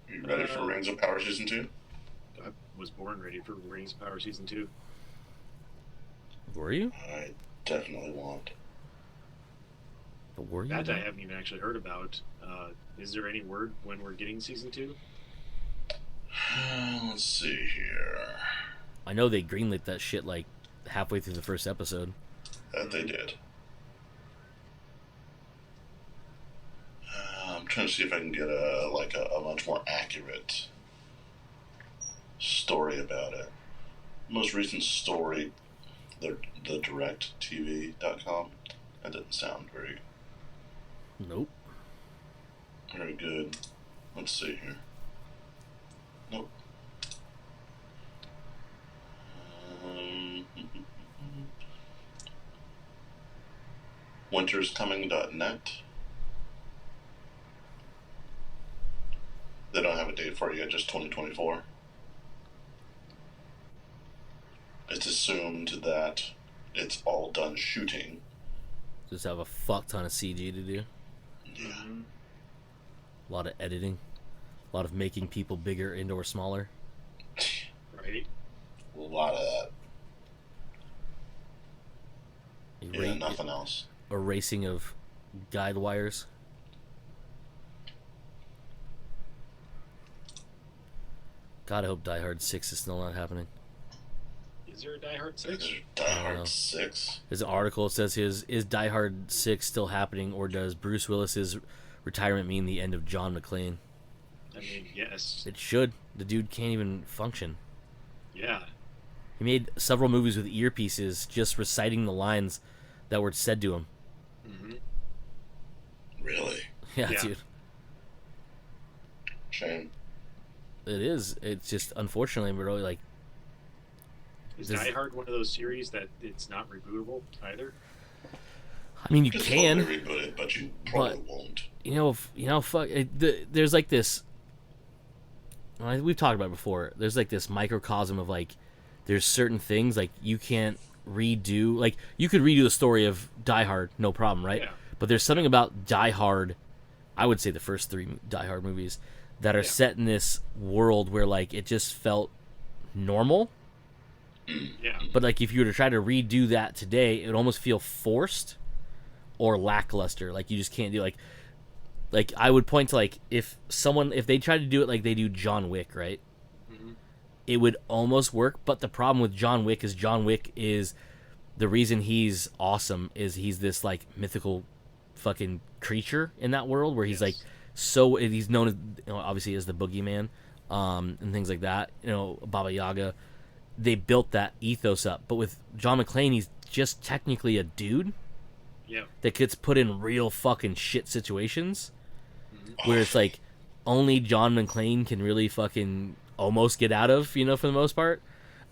you ready for Rings of Power Season 2? I was born ready for Rings of Power Season 2. Were you? I definitely want. But were you? That I haven't even actually heard about. Is there any word when we're getting Season 2? Let's see here. I know they greenlit that shit like halfway through the first episode. That they did. I'm trying to see if I can get a much more accurate story about it. Most recent story, the directtv.com. That didn't sound very Nope. good. Let's see here. Nope. winterscoming.net. They don't have a date for it yet, just 2024. It's assumed that it's all done shooting. Just have a fuck ton of CG to do. Yeah. A lot of editing. A lot of making people bigger and or smaller. Right? A lot of that. Yeah, nothing else. Erasing of guide wires. God, I hope Die Hard 6 is still not happening. Is there a Die Hard 6? Is there Die Hard 6? There's an article that says, is Die Hard 6 still happening, or does Bruce Willis's retirement mean the end of John McClane? I mean, yes. It should. The dude can't even function. Yeah. He made several movies with earpieces just reciting the lines that were said to him. Mm-hmm. Really? Yeah, Yeah. dude. Shame. It is. It's just, unfortunately, but really, like... Is Die Hard one of those series that it's not rebootable either? I mean, you could can. totally reboot it, but you probably won't. Fuck. There's like this... We've talked about it before. There's like this microcosm of like... There's certain things like you can't redo. Like, you could redo the story of Die Hard, no problem, right? Yeah. But there's something about Die Hard, I would say the first 3 Die Hard movies, that are set in this world where like it just felt normal. Yeah. But like if you were to try to redo that today, it would almost feel forced or lackluster. Like you just can't do like I would point to like if they tried to do it like they do John Wick, right? Mm-hmm. It would almost work, but the problem with John Wick is the reason he's awesome is he's this like mythical fucking creature in that world where he's like he's known as obviously as the boogeyman and things like that, Baba Yaga. They built that ethos up, but with John McClane, he's just technically a dude that gets put in real fucking shit situations where it's like only John McClane can really fucking almost get out of, for the most part.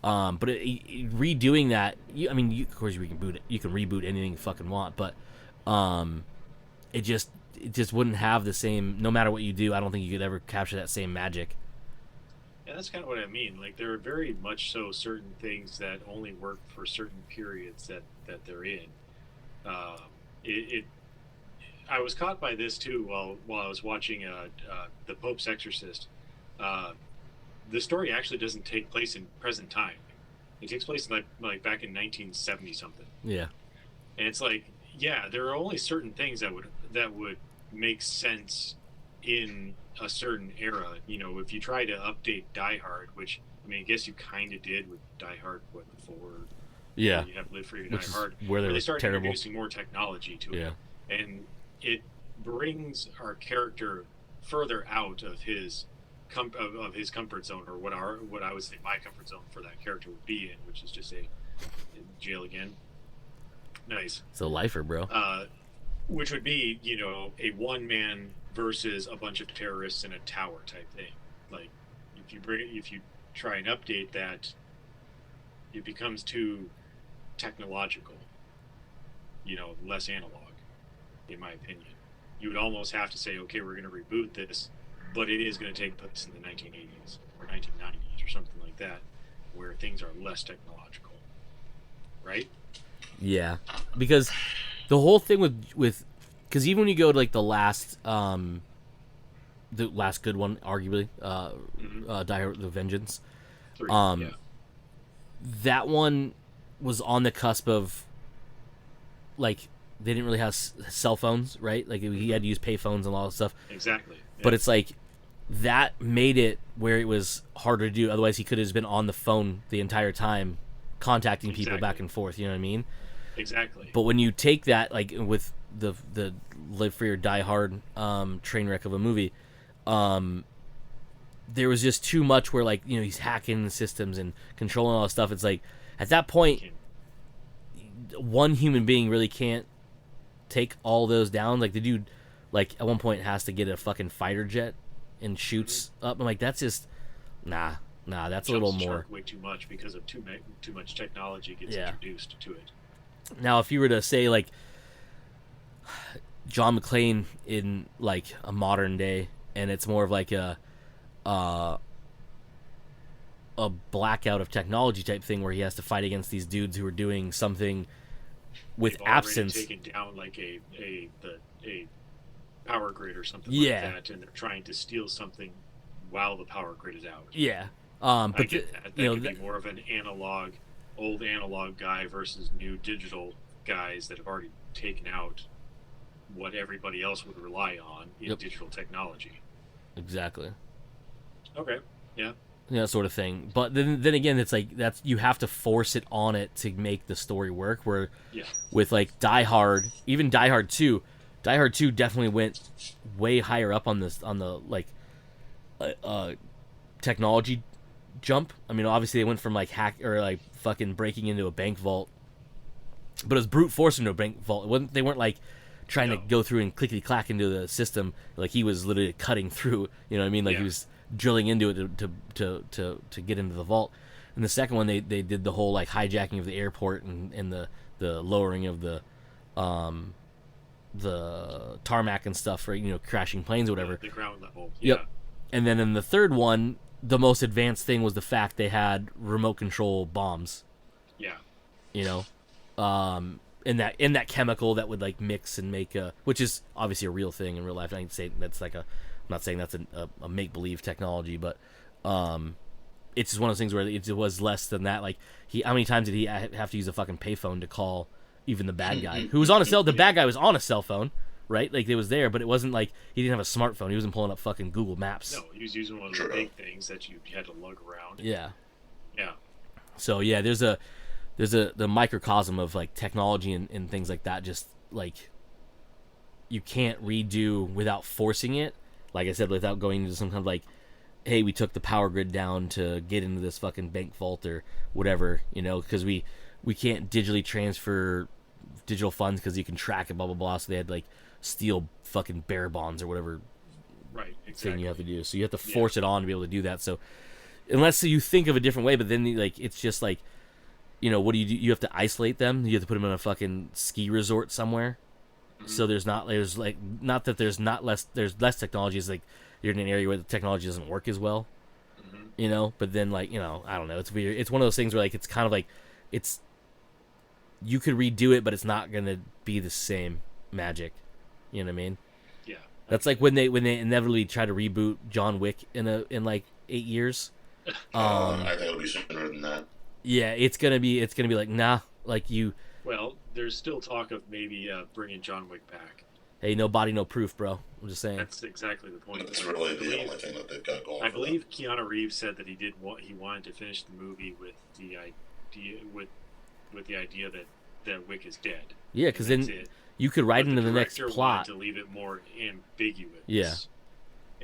But redoing that, of course you can reboot anything you fucking want, but it just wouldn't have the same. No matter what you do, I don't think you could ever capture that same magic. Yeah, that's kind of what I mean. Like, there are very much so certain things that only work for certain periods that they're in. I was caught by this too while I was watching The Pope's Exorcist. The story actually doesn't take place in present time. It takes place like back in 1970 something. Yeah. And it's like, yeah, there are only certain things that would make sense in a certain era. If you try to update Die Hard, which I guess you kind of did with Die Hard before. Yeah. You have Live Free or Die Hard, where they started terrible. introducing more technology to it. Yeah. And it brings our character further out of his comfort zone, or what I would say my comfort zone for that character would be in, which is just in jail again. Nice. It's a lifer, bro. Which would be, a one man versus a bunch of terrorists in a tower type thing. Like, if you try and update that, it becomes too technological, less analog. in my opinion. You would almost have to say, okay, we're going to reboot this, but it is going to take place in the 1980s or 1990s or something like that, where things are less technological, right? Yeah, because the whole thing with because even when you go to like the last good one, arguably, Die Hard: The Vengeance, 3, yeah. that one was on the cusp of like they didn't really have cell phones, right? Like he had to use pay phones and all that stuff. Exactly. Yeah. But it's like that made it where it was harder to do. Otherwise, he could have been on the phone the entire time, contacting people back and forth. You know what I mean? Exactly. But when you take that, like with the Live Free or Die Hard train wreck of a movie, there was just too much where like he's hacking the systems and controlling all this stuff. It's like at that point, one human being really can't take all those down. Like the dude, like at one point has to get a fucking fighter jet and shoots up. I'm like, that's just nah. That's a little more way too much because of too much technology gets introduced to it. Now, if you were to say like John McClane in like a modern day, and it's more of like a blackout of technology type thing where he has to fight against these dudes who are doing something with absence. Taken down like a power grid or something like that, and they're trying to steal something while the power grid is out. Yeah, but I get that. That could be more of an old analog guy versus new digital guys that have already taken out what everybody else would rely on in digital technology. Exactly. Okay. Yeah. That sort of thing. But then again, it's like you have to force it on it to make the story work. Where with like Die Hard, even Die Hard 2, Die Hard 2 definitely went way higher up on the like technology jump. I mean, obviously they went from like hack or like fucking breaking into a bank vault, but it was brute force into a bank vault. They weren't like trying to go through and clickety clack into the system. Like he was literally cutting through. You know what I mean? Like he was drilling into it to get into the vault. And the second one, they did the whole like hijacking of the airport and the lowering of the tarmac and stuff, right? Crashing planes or whatever. The ground level. Yep. And then in the third one, the most advanced thing was the fact they had remote control bombs. Yeah. In that chemical that would like mix and make which is obviously a real thing in real life. I can say that's like I'm not saying that's a make believe technology, but it's just one of those things where it was less than that. Like how many times did he have to use a fucking payphone to call even the bad guy who was on a cell? The bad guy was on a cell phone, right? Like it was there, but it wasn't like he didn't have a smartphone. He wasn't pulling up fucking Google Maps. No, he was using one of the big things that you had to lug around. Yeah. Yeah. So yeah, there's the microcosm of like technology and things like that. Just like you can't redo without forcing it. Like I said, without going into some kind of like, hey, we took the power grid down to get into this fucking bank vault or whatever, because we can't digitally transfer digital funds because you can track it, blah blah blah. So they had like steal fucking bearer bonds or whatever thing you have to do. So you have to force it on to be able to do that. So unless you think of a different way, but then like it's just like, what do? You have to isolate them. You have to put them in a fucking ski resort somewhere. Mm-hmm. So there's less technology. It's like you're in an area where the technology doesn't work as well. Mm-hmm. But then like, I don't know. It's weird. It's one of those things where like it's kind of like you could redo it, but it's not gonna be the same magic. You know what I mean? Yeah. That's like when they inevitably try to reboot John Wick in like 8 years. I think it'll be sooner than that. Yeah, it's gonna be like nah, like you. Well, there's still talk of maybe bringing John Wick back. Hey, no body, no proof, bro. I'm just saying. That's exactly the point. That's really the only thing that they've got going. I believe Keanu Reeves said that he wanted to finish the movie with the idea that Wick is dead. Yeah, because then you could write into the next plot to leave it more ambiguous. Yeah.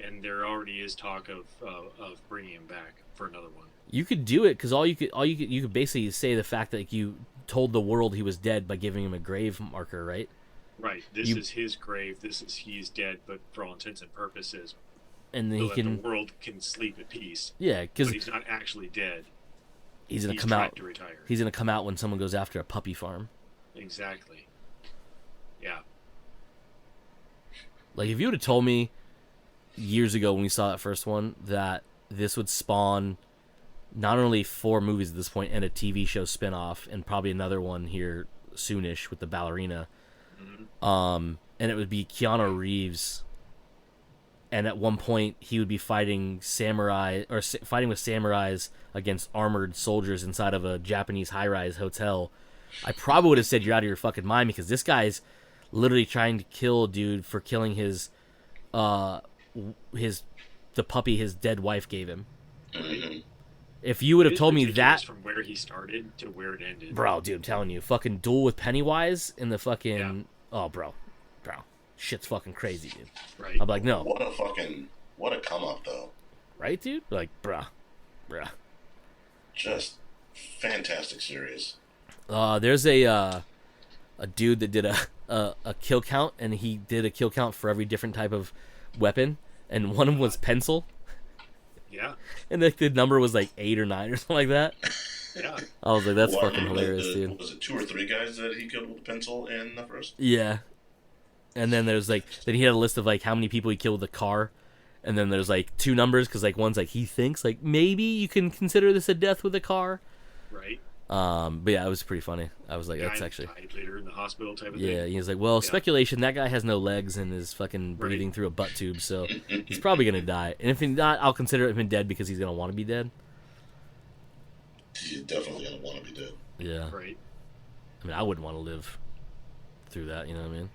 And there already is talk of bringing him back for another one. You could do it because you could basically say the fact that you told the world he was dead by giving him a grave marker, right? Right. This is his grave. He's dead, but for all intents and purposes, and then the world can sleep at peace. Yeah, because he's not actually dead. He's gonna come out to retire. He's gonna come out when someone goes after a puppy farm. Exactly. Yeah. Like, if you would have told me years ago when we saw that first one that this would spawn not only 4 movies at this point and a TV show spinoff and probably another one here soonish with the ballerina, and it would be Keanu Reeves, and at one point he would be fighting with samurais against armored soldiers inside of a Japanese high-rise hotel, I probably would have said you're out of your fucking mind, because this guy's literally trying to kill a dude for killing the puppy his dead wife gave him. If you would have told me that, from where he started to where it ended, bro, dude, I'm telling you, fucking duel with Pennywise in the fucking bro, shit's fucking crazy, dude. Right? I'm like, no, What a come up though. right, dude? Like, bruh. Just fantastic series. There's a dude that did a kill count, and he did a kill count for every different type of weapon, and one of them was pencil. Yeah. And the number was like 8 or 9 or something like that. Yeah. I was like, that's Well, I fucking remember hilarious, dude. Was it 2 or 3 guys that he killed with a pencil in the first? Yeah. And then there's like, then he had a list of like how many people he killed with a car. And then there's like 2 numbers, because like one's like he thinks like maybe you can consider this a death with a car. Right. But yeah, it was pretty funny. I was like, Guy that's actually, died later in the hospital type of yeah. thing. He was like, well, speculation, that guy has no legs and is fucking breathing through a butt tube, so he's probably gonna die. And if he's not, I'll consider him dead because he's gonna want to be dead. He's definitely gonna want to be dead. Yeah. Right. I mean, I wouldn't want to live through that. You know what I mean?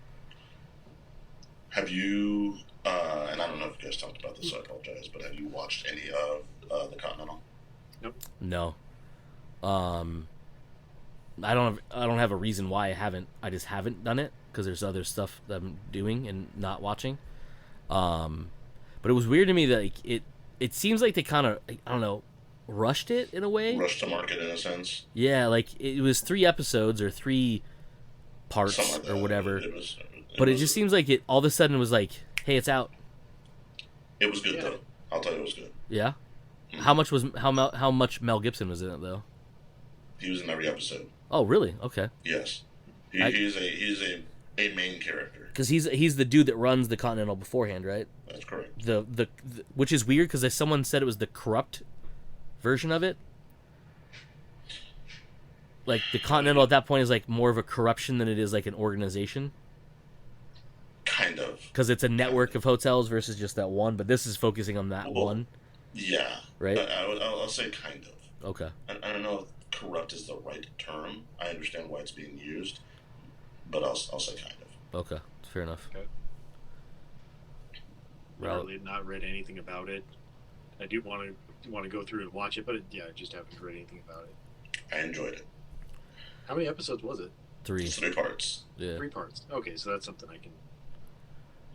Have you? And I don't know if you guys talked about this, so I apologize. But have you watched any of the Continental? Nope. No. I don't have a reason why I haven't. I just haven't done it because there's other stuff that I'm doing and not watching. But it was weird to me that like, it seems like they kind of, I don't know, rushed it in a way. Rushed to market in a sense. Yeah, like it was 3 episodes or 3 parts Like or whatever. It was just seems like it all of a sudden was like, hey, it's out. It was good though. I'll tell you, it was good. Yeah. Mm-hmm. How much Mel Gibson was in it though? He was in every episode. Oh, really? Okay. Yes. He's a main character. Because he's the dude that runs the Continental beforehand, right? That's correct. The which is weird because someone said it was the corrupt version of it. Like the Continental at that point is like more of a corruption than it is like an organization. Kind of. Because it's a network of hotels versus just that one, but this is focusing on that one. Yeah. Right? I'll say kind of. Okay. I don't know if corrupt is the right term. I understand why it's being used, but I'll say kind of. Okay. Fair enough. Okay. Really not read anything about it. I do want to go through and watch it, but I just haven't read anything about it. I enjoyed it. How many episodes was it? 3. It's 3 parts. Yeah. 3 parts. Okay, so that's something I can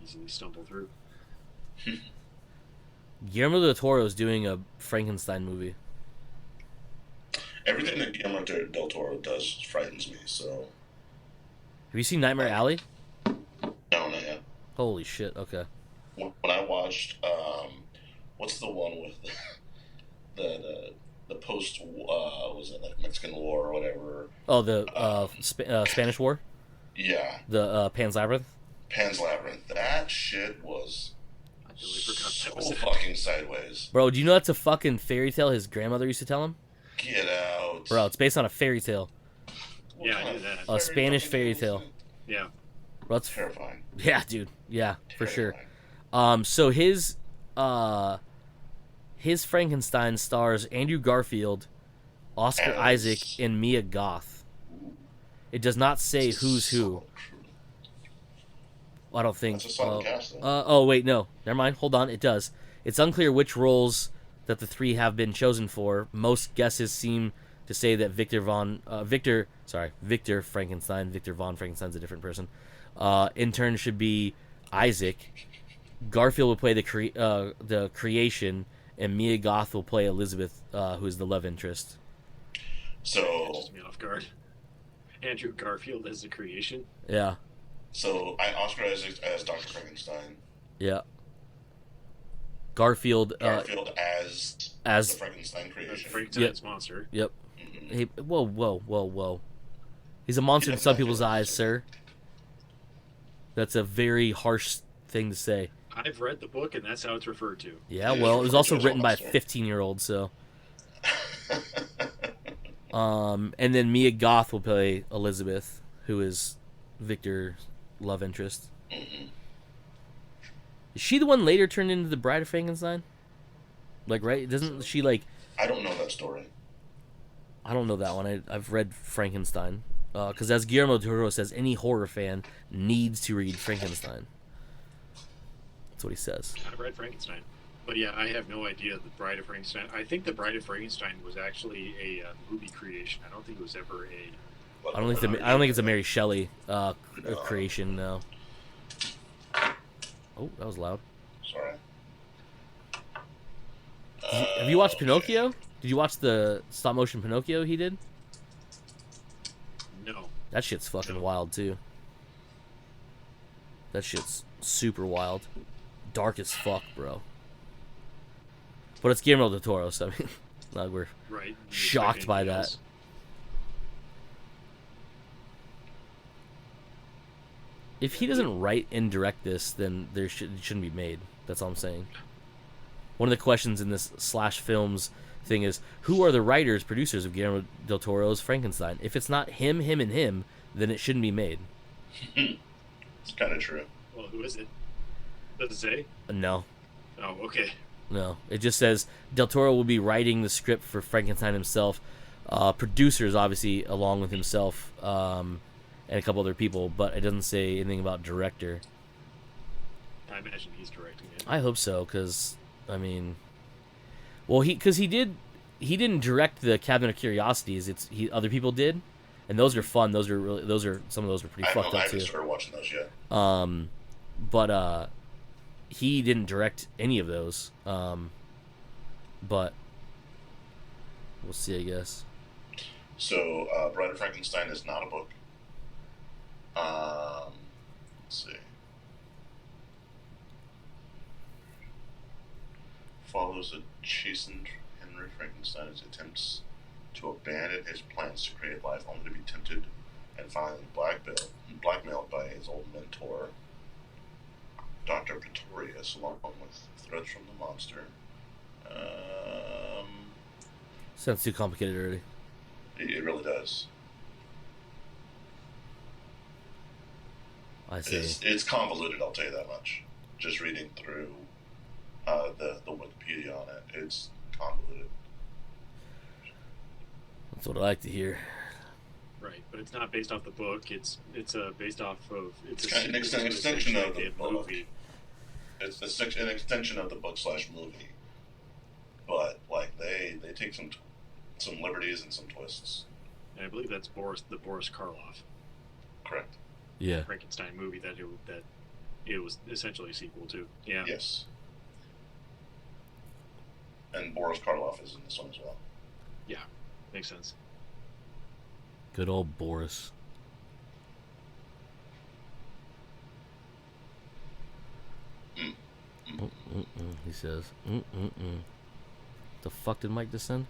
easily stumble through. Guillermo del Toro is doing a Frankenstein movie. Everything that Guillermo del Toro does frightens me, so... Have you seen Nightmare Alley? No, not yet. Holy shit, okay. When I watched, what's the one with the post, was it like Mexican War or whatever? Oh, the Spanish War? Yeah. The Pan's Labyrinth? Pan's Labyrinth. That shit was I totally forgot so that was it. fucking sideways. Bro, do you know that's a fucking fairy tale his grandmother used to tell him? Get out. Bro, it's based on a fairy tale. What Yeah, I kind knew of that. A Spanish fairy fucking tale. Yeah. Bro, it's Terrifying. yeah, dude. Yeah, for sure. Terrifying. So his Frankenstein stars Andrew Garfield, Oscar As- Isaac, and Mia Goth. It does not say who's who. I don't think. That's a solid cast, though. Oh wait, no. Never mind. Hold on. It does. It's unclear which roles that the 3 have been chosen for. Most guesses seem to say that Victor Frankenstein. Victor von Frankenstein's a different person. Intern should be Isaac. Garfield will play the creation, and Mia Goth will play Elizabeth, who is the love interest. So, Just me off guard. Andrew Garfield as the creation. Yeah. Oscar Isaac as Dr. Frankenstein. Yeah. Garfield Garfield as the Frankenstein That's creation. Frankenstein's monster. Yep. Mhm. Hey, whoa. He's a monster in Yeah, some exactly. people's eyes, sir. That's a very harsh thing to say. I've read the book, and that's how it's referred to. Yeah, well, it was also written by a Monster. 15-year-old, so. And then Mia Goth will play Elizabeth, who is Victor's love interest. Mm-hmm. Is she the one later turned into the Bride of Frankenstein? Like, right? Doesn't she, like... I don't know that story. I don't know that one. I've read Frankenstein. Because as Guillermo del Toro says, any horror fan needs to read Frankenstein. That's what he says. I've read Frankenstein. But yeah, I have no idea the Bride of Frankenstein. I think the Bride of Frankenstein was actually a movie creation. I don't think it was ever a... I don't think it's a Mary Shelley creation, no. Oh, that was loud. Sorry. Have you watched Pinocchio? Did you watch the stop motion Pinocchio he did? No. That shit's fucking wild too. That shit's super wild. Dark as fuck, bro. But it's Guillermo del Toro, so I mean, like we're Right. shocked by that. If he doesn't write and direct this, then it shouldn't be made. That's all I'm saying. One of the questions in this slash films thing is, who are the writers, producers of Guillermo del Toro's Frankenstein? If it's not him, him, and him, then it shouldn't be made. It's kind of true. Well, who is it? Does it say? No. Oh, okay. No. It just says del Toro will be writing the script for Frankenstein himself. Producers, obviously, along with himself, and a couple other people, but it doesn't say anything about director. I imagine he's directing it. I hope so, because, I mean... Well, he didn't direct the Cabinet of Curiosities. Other people did, and those are fun. Some of those are pretty fucked up I haven't too. started watching those yet. But he didn't direct any of those. But we'll see, I guess. So, Bride of Frankenstein is not a book. Let's see. Follows a chastened Henry Frankenstein as he attempts to abandon his plans to create life, only to be tempted and finally blackmailed by his old mentor, Dr. Pretorius, along with threats from the monster. Sounds too complicated already. It really does. I see. It's convoluted, I'll tell you that much. Just reading through the Wikipedia on it, it's convoluted. That's what I like to hear. Right, but it's not based off the book. It's based off of... It's kind of an extension of the book. It's an extension of the book / movie. But, like, they take some liberties and some twists. And I believe that's the Boris Karloff Correct. Yeah. Frankenstein movie that it was essentially a sequel to. Yeah. Yes. And Boris Karloff is in this one as well. Yeah, makes sense. Good old Boris. He says. The fuck did Mike just send?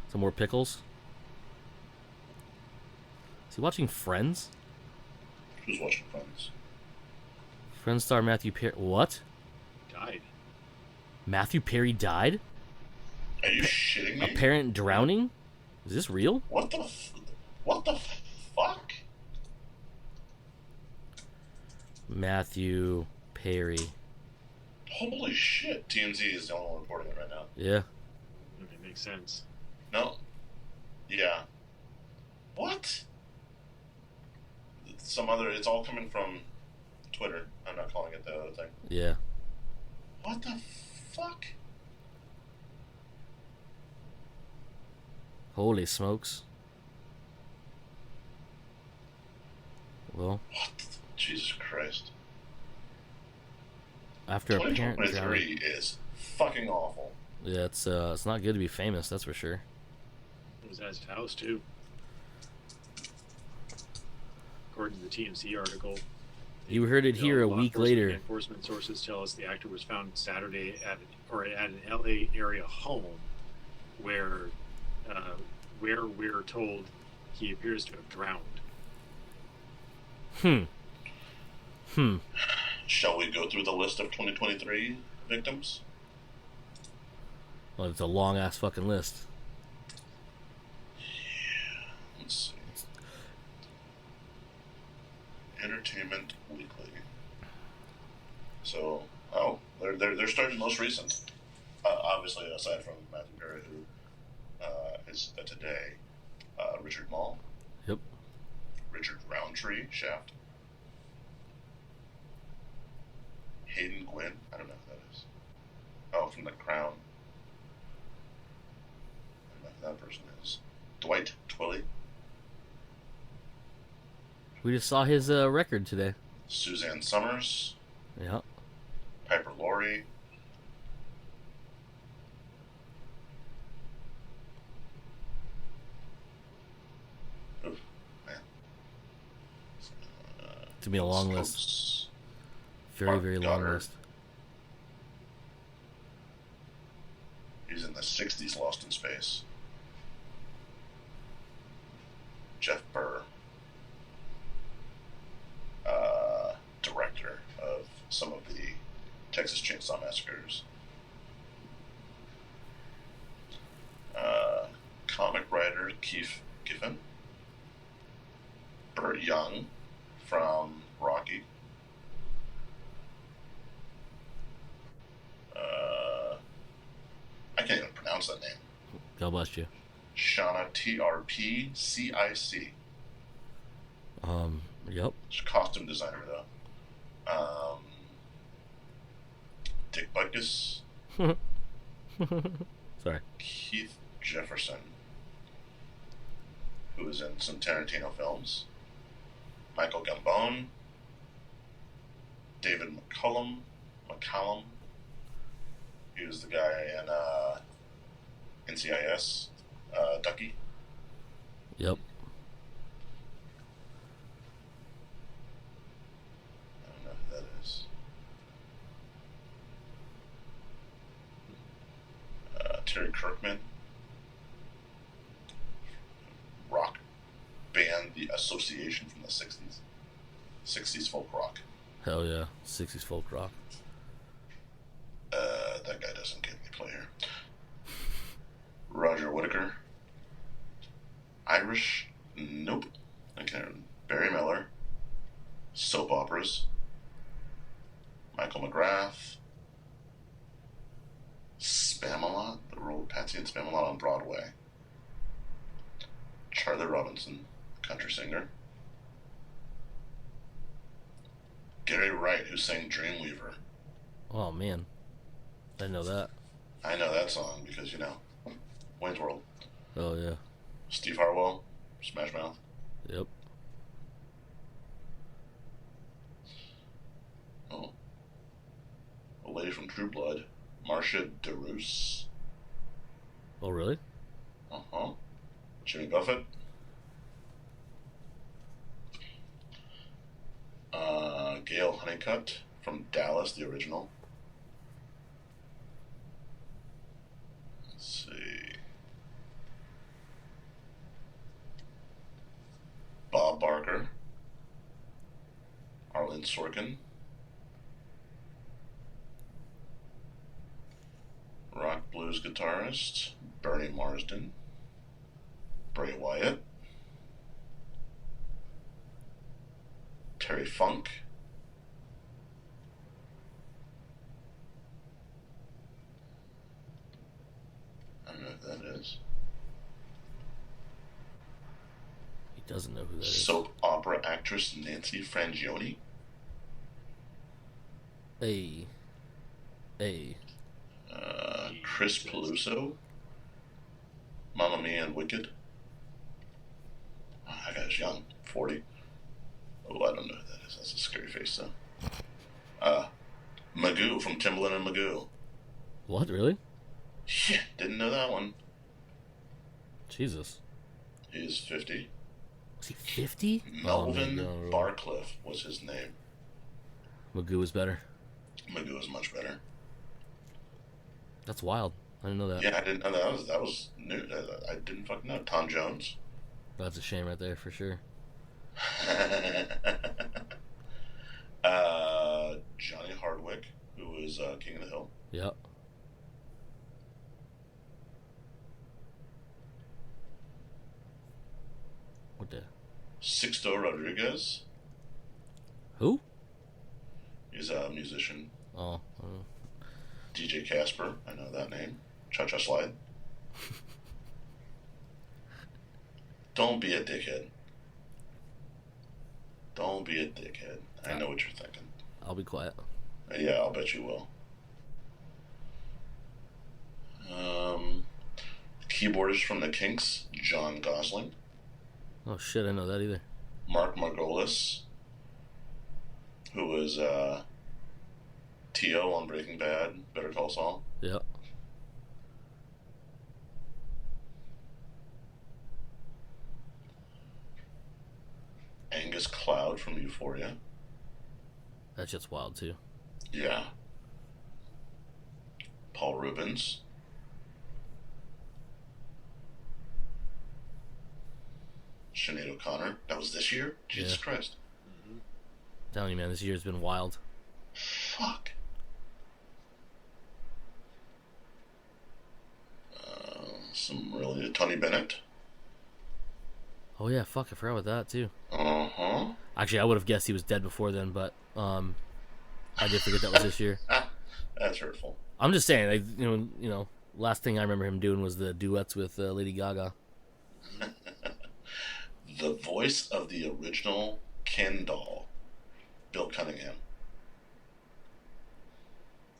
Some more pickles? Is he watching Friends? Who's watching Friends? Friends star Matthew Perry. What? Died. Matthew Perry died? Are you shitting me? Apparent drowning? Is this real? What the fuck? Matthew Perry. Holy shit. TMZ is the only one reporting it right now. Yeah. Okay, makes sense. No. Yeah. What? It's all coming from Twitter. I'm not calling it the other thing. Yeah. What the fuck? Holy smokes. Well, What? Jesus Christ. after apparent drowning. 2023 is fucking awful. Yeah, it's not good to be famous, that's for sure. It was at his house, too. According to the TMZ article. You heard it here a law week enforcement later. Enforcement sources tell us the actor was found Saturday at an LA area home where we're told he appears to have drowned. Shall we go through the list of 2023 victims? Well, it's a long ass fucking list. Let's see. Entertainment Weekly. So, they're starting most recent. Obviously, aside from Matthew Perry, who is today, Richard Mall. Yep. Richard Roundtree, Shaft. Hayden Gwynn, I don't know who that is. Oh, from The Crown. I don't know who that person is. Dwight Twilley. We just saw his record today. Suzanne Summers. Yeah. Piper Laurie. Oof, man. To be a long list. Very long list. He's in the 60s, Lost in Space. Jeff Burr. Director of some of the Texas Chainsaw Massacres. Comic writer Keith Giffen. Burt Young from Rocky. I can't even pronounce that name. God bless you. Shauna TRPCIC. Yep. She's a costume designer, though. Dick Butkus. Sorry. Keith Jefferson, who is in some Tarantino films. Michael Gambon. David McCallum. He was the guy in NCIS, Ducky. Yep. I don't know who that is. Terry Kirkman. Rock band The Association from the 60s. 60s folk rock. Hell yeah. 60s folk rock. That guy doesn't get any play here. Roger Whittaker. Irish? Nope. Okay. Barry Miller. Soap operas. Michael McGrath. Spamalot, the role of Patsy and Spamalot on Broadway. Charlie Robinson, country singer. Gary Wright, who sang Dreamweaver. Oh man, I didn't know that. I know that song because, Wayne's World. Oh yeah. Steve Harwell, Smash Mouth. Yep. Oh. A lady from True Blood, Marcia DeRoos. Oh really? Uh-huh. Jimmy Buffett. Gail Honeycutt from Dallas, the original. Let's see. Bob Barker. Arlen Sorkin. Rock blues guitarist Bernie Marsden. Bray Wyatt. Terry Funk. I don't know who that is. He doesn't know who that is. Soap opera actress Nancy Frangioni. Hey. Chris Peluso. Mamma Mia and Wicked. Oh, that guy's young. 40. Oh, I don't know who that is. That's a scary face, though. Magoo from Timbaland and Magoo. What, really? Yeah, didn't know that one. Jesus. He is 50. Was he 50? Melvin Barcliff was his name. Magoo is better. Magoo is much better. That's wild. I didn't know that. Yeah, I didn't know that. That was new. I didn't fucking know. Tom Jones. That's a shame right there for sure. Yep. What the? Sixto Rodriguez. Who? He's a musician. Oh. DJ Casper. I know that name. Cha-Cha Slide. Don't be a dickhead. Don't be a dickhead. I know what you're thinking. I'll be quiet. Yeah, I'll bet you will. Keyboardist from the Kinks, John Gosling. Oh shit, I didn't know that either. Mark Margolis, who was T.O. on Breaking Bad, Better Call Saul. Yep. Angus Cloud from Euphoria. That shit's wild too. Yeah. Paul Rubens. Sinead O'Connor. That was this year? Jesus Christ. Mm-hmm. I'm telling you, man, this year's been wild. Fuck. Some really Tony Bennett. Oh yeah, fuck, I forgot about that too. Uh-huh. Actually, I would have guessed he was dead before then, but I did forget that was this year. That's hurtful. I'm just saying, you know, last thing I remember him doing was the duets with Lady Gaga. The voice of the original Ken doll, Bill Cunningham.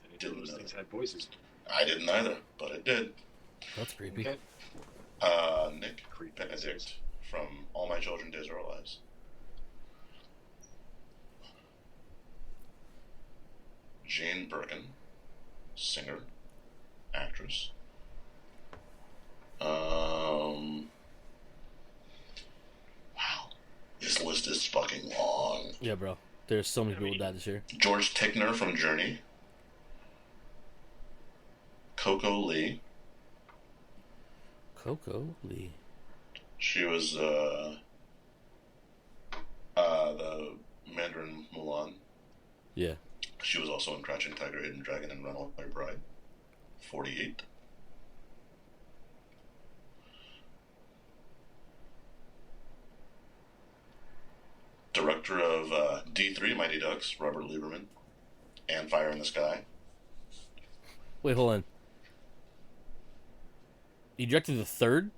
I didn't know those things had voices. I didn't either, but it did. That's creepy. Okay. Nick Creepy. Benedict from All My Children Days Are Lives. Jane Birkin, singer, actress. Wow, this list is fucking long. Yeah, bro. There's so many people who died this year. George Tickner from Journey. Coco Lee. Coco Lee. She was the Mandarin Mulan. Yeah. She was also in Crouching Tiger, Hidden Dragon, and Run Away Bride. 48. Director of D3, Mighty Ducks, Robert Lieberman, and Fire in the Sky. Wait, hold on. He directed the third?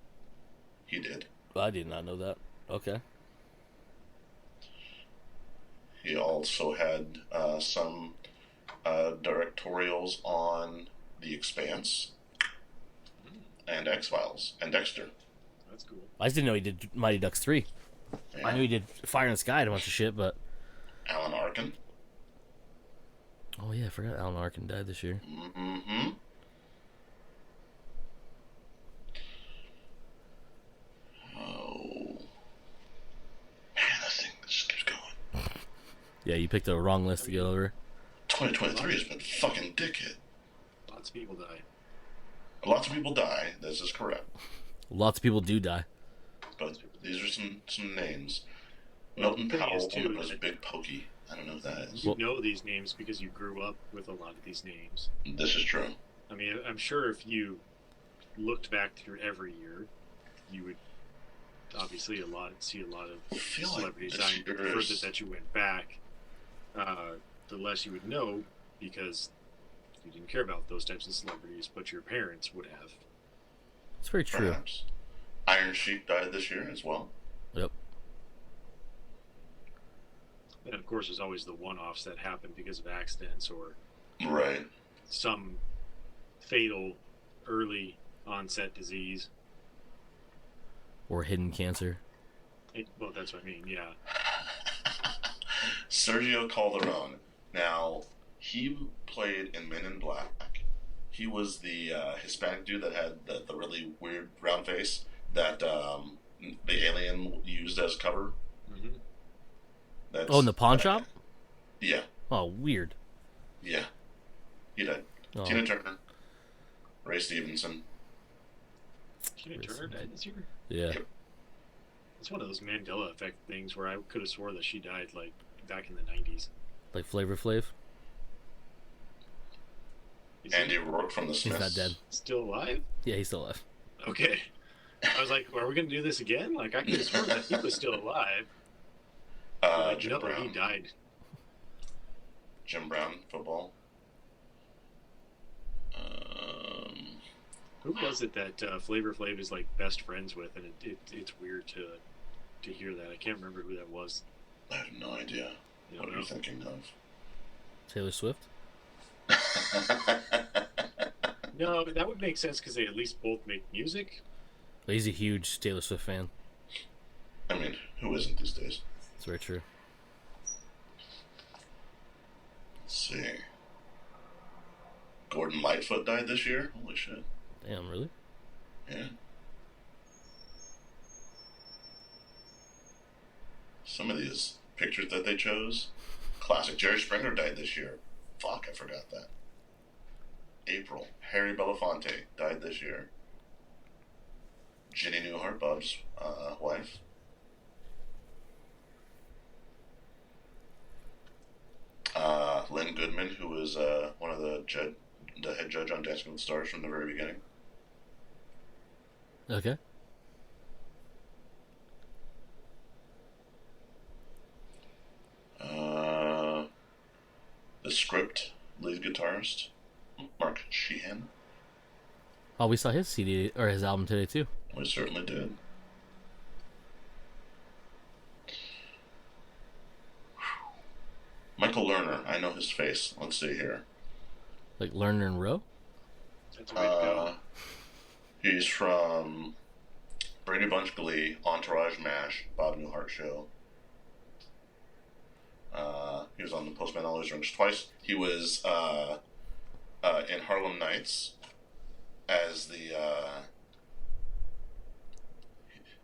He did. I did not know that. Okay. He also had some directorials on The Expanse and X-Files and Dexter. That's cool. I just didn't know he did Mighty Ducks 3. Yeah. I knew he did Fire in the Sky and a bunch of shit, but... Alan Arkin. Oh yeah, I forgot Alan Arkin died this year. Mm-hmm. Oh. Man, this thing just keeps going. Yeah, you picked the wrong list to get over. 2023 has been fucking dickhead. Lots of people die. Lots of people die. This is correct. Lots of people do die. But these are some names. Milton thing is, Powell too, was that- Big Pokey. I don't know who that is. You know these names because you grew up with a lot of these names. This is true. I mean, I'm sure if you looked back through every year, you would obviously see a lot I of feel like celebrities this dying. But the year further is- that you went back, the less you would know because you didn't care about those types of celebrities, but your parents would have. It's very true. Perhaps. Iron Sheik died this year as well. Yep. And of course, there's always the one-offs that happen because of accidents or Right. some fatal early onset disease. Or hidden cancer. Well, that's what I mean, yeah. Sergio Calderon. Now, he played in Men in Black. He was the Hispanic dude that had the really weird round face that the alien used as cover. Mm-hmm. That's, Oh, in the pawn shop? Yeah, Oh, weird. yeah. He died. Oh. Tina Turner. Ray Stevenson. Tina Turner died this year? Yeah. Yep. It's one of those Mandela effect things where I could have swore that she died like back in the 90s. Like Flavor Flav? Is Andy Rourke from the He's Smiths. not dead. still alive? Yeah, he's still alive. Okay. I was like, are we going to do this again? Like, I could have sworn that he was still alive. Like, Jim no, Brown. he died. Jim Brown, football. Who was it that Flavor Flav is like best friends with? And it's weird to hear that. I can't remember who that was. I have no idea. You What don't are you know? thinking of? Taylor Swift. No, that would make sense because they at least both make music. But he's a huge Taylor Swift fan. I mean, who isn't these days? That's very true. Let's see. Gordon Lightfoot died this year? Holy shit. Damn, really? Yeah. Some of these pictures that they chose. Classic. Jerry Springer died this year. Fuck, I forgot that. April. Harry Belafonte died this year. Ginny Newhart, Bob's wife. Lynn Goodman, who was one of the head judge on Dancing with the Stars from the very beginning. Okay. The Script lead guitarist, Mark Sheehan. Oh, we saw his CD or his album today too. We certainly did. Michael Lerner, I know his face. Let's see here. Like Lerner and Rowe. That's a way to go. He's from Brady Bunch, Glee, Entourage, MASH, Bob Newhart Show. He was on the Postman Always Rings twice. He was in Harlem Nights as the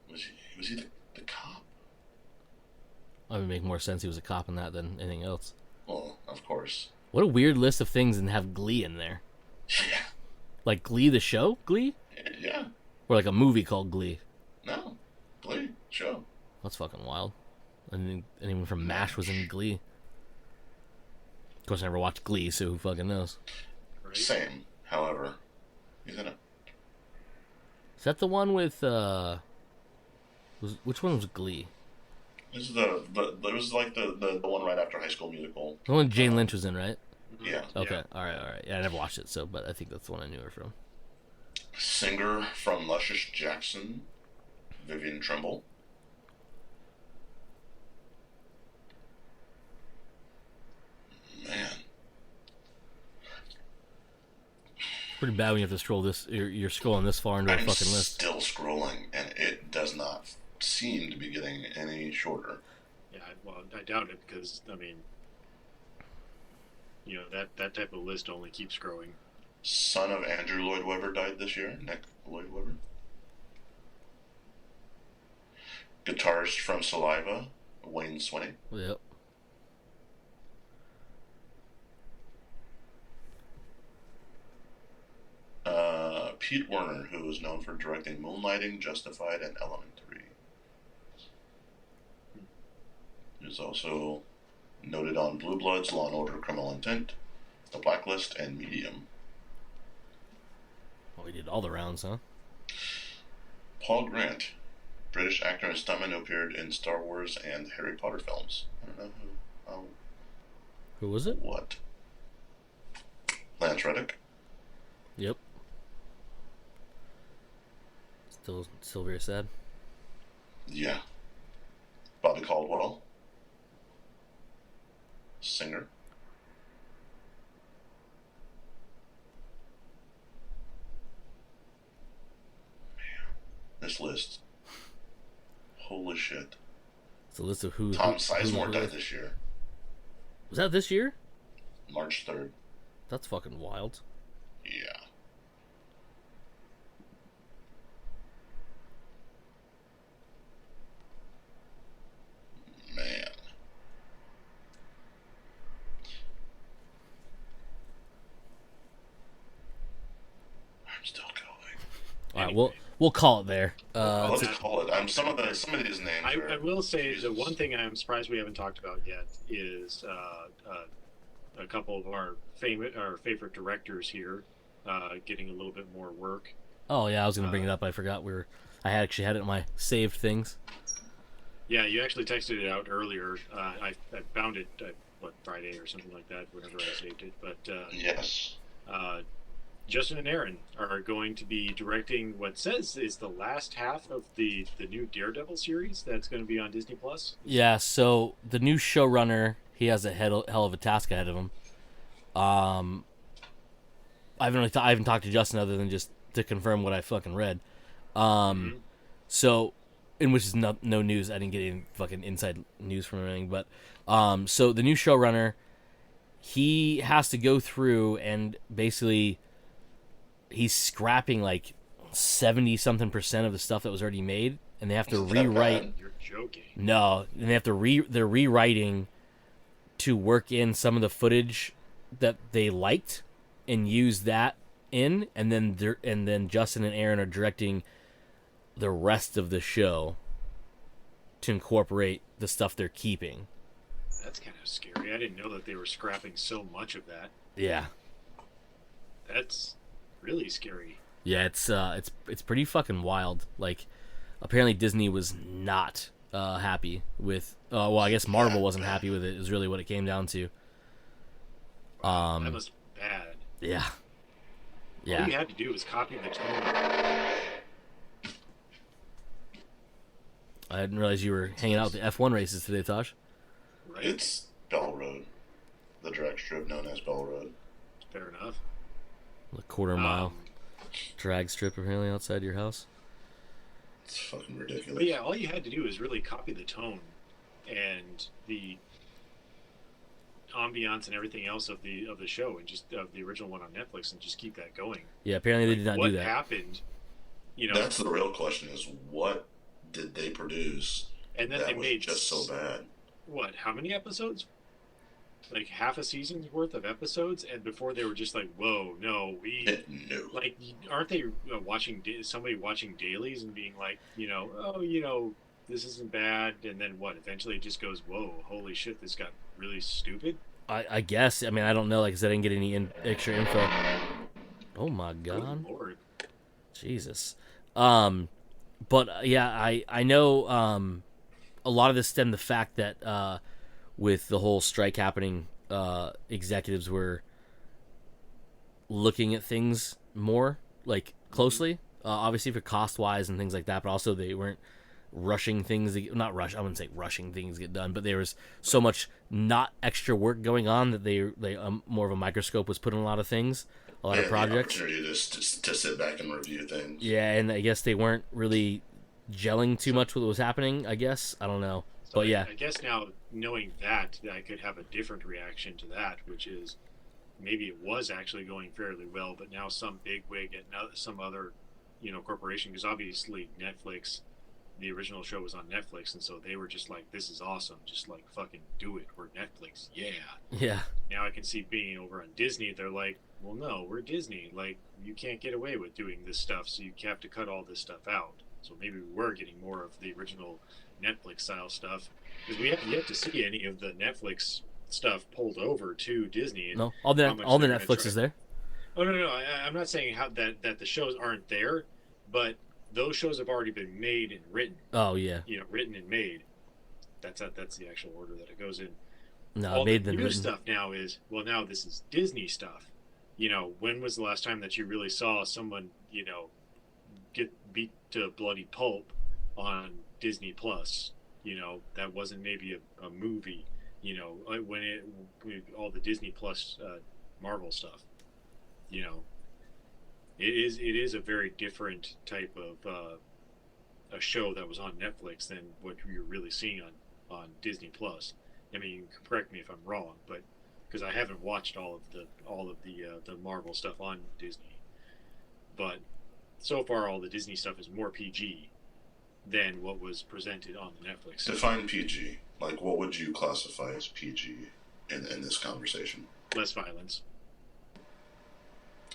was he the cop? That would make more sense. He was a cop in that than anything else. Well, of course. What a weird list of things and have Glee in there. Yeah. Like Glee the show? Glee? Yeah. Or like a movie called Glee? No. Glee show. That's fucking wild. And anyone from MASH was in Glee. Of course, I never watched Glee, so who fucking knows? Right? Same. However, he's in it. Is that the one with, which one was Glee? This is it was like the one right after High School Musical. The one Jane Lynch was in, right? Mhm. Yeah. Okay, Yeah. alright. Yeah, I never watched it, so, but I think that's the one I knew her from. Singer from Luscious Jackson, Vivian Trimble. Man. Pretty bad when you have to scroll this, you're scrolling this far into a I'm fucking list. still scrolling, and it does not seem to be getting any shorter. Yeah, well, I doubt it because, I mean, you know, that type of list only keeps growing. Son of Andrew Lloyd Webber died this year. Nick Lloyd Webber. Guitarist from Saliva, Wayne Swinney. Yep. Pete Werner, who is known for directing Moonlighting, Justified, and Elementary. He's also noted on Blue Bloods, Law & Order, Criminal Intent, The Blacklist, and Medium. Well, we did all the rounds, huh? Paul Grant, British actor and stuntman who appeared in Star Wars and Harry Potter films. I don't know who. Who was it? What? Lance Reddick. Yep. Still very sad. Yeah. Bobby Caldwell. Singer. Man, this list. Holy shit. It's a list of who. Tom who Sizemore died this year. Was that this year? March 3rd. That's fucking wild. Yeah. Man. I'm still going. All right, we'll call it there. Let's call it. Some of these names. I will say Jesus. the one thing I'm surprised we haven't talked about yet is a couple of our favorite directors here getting a little bit more work. Oh yeah, I was gonna bring it up. I forgot I actually had it in my saved things. Yeah, you actually texted it out earlier. I found it, Friday or something like that, whenever I saved it. But Yes. uh, Justin and Aaron are going to be directing what says is the last half of the new Daredevil series that's going to be on Disney Plus. Yeah, so the new showrunner, he has a hell of a task ahead of him. I haven't talked to Justin other than just to confirm what I fucking read. Mm-hmm. So, in which is no news. I didn't get any fucking inside news from anything. But, so the new showrunner, he has to go through and basically he's scrapping like 70 something percent of the stuff that was already made, and they have to rewrite. You're joking. No, and they have to they're rewriting to work in some of the footage that they liked and use that in, and then Justin and Aaron are directing the rest of the show to incorporate the stuff they're keeping. That's kind of scary. I didn't know that they were scrapping so much of that. Yeah. That's really scary. Yeah, it's pretty fucking wild. Like, apparently Disney was not happy with. Well, I guess Marvel wasn't happy with it. Is really what it came down to. That must be bad. Yeah. All you had to do was copy the tone. I didn't realize you were hanging out with the F1 races today, Tosh. Right? It's Bell Road, the drag strip known as Bell Road. Fair enough. A quarter-mile drag strip apparently outside your house. It's fucking ridiculous. But yeah, all you had to do is really copy the tone and the ambiance and everything else of the show, and just of the original one on Netflix, and just keep that going. Yeah, apparently they did not do that. What happened? That's the real question: is what did they produce? And then that they was made just so bad. What? How many episodes? Like half a season's worth of episodes, and before they were just like, "Whoa, no, No. like, aren't they somebody watching dailies and being like, this isn't bad," and then what? Eventually, it just goes, "Whoa, holy shit, this got really stupid." I guess. I mean, I don't know. Like I said, I didn't get any extra info. Oh my god. Good Lord. Jesus. But yeah, I know a lot of this stemmed the fact that with the whole strike happening, executives were looking at things more like closely, obviously for cost wise and things like that, but also they weren't rushing things. I wouldn't say rushing things get done, but there was so much not extra work going on that they more of a microscope was put on a lot of things, a lot of projects. The opportunity to sit back and review things. Yeah, and I guess they weren't really gelling too much with what was happening. I guess I don't know, but yeah. I guess now knowing that I could have a different reaction to that, which is maybe it was actually going fairly well, but now some bigwig at some other, corporation, because obviously Netflix, the original show was on Netflix, and so they were just like, "This is awesome, just like fucking do it. We're Netflix, yeah." Yeah. Now I can see being over on Disney, they're like, "Well, no, we're Disney. Like, you can't get away with doing this stuff, so you have to cut all this stuff out." So maybe we were getting more of the original Netflix style stuff, because we have yet to see any of the Netflix stuff pulled over to Disney. And no, all the Netflix is there. Oh no, I'm not saying that the shows aren't there, but those shows have already been made and written. Oh yeah. Written and made. That's the actual order that it goes in. No, all made the them new written. stuff now is, well, now this is Disney stuff. When was the last time that you really saw someone, get beat to bloody pulp on Disney Plus? That wasn't maybe a movie. When all the Disney Plus Marvel stuff. It is a very different type of a show that was on Netflix than what you're really seeing on Disney Plus. I mean, you can correct me if I'm wrong, but because I haven't watched all of the Marvel stuff on Disney, but so far all the Disney stuff is more PG than what was presented on the Netflix. Define PG. Like, what would you classify as PG in this conversation? Less violence.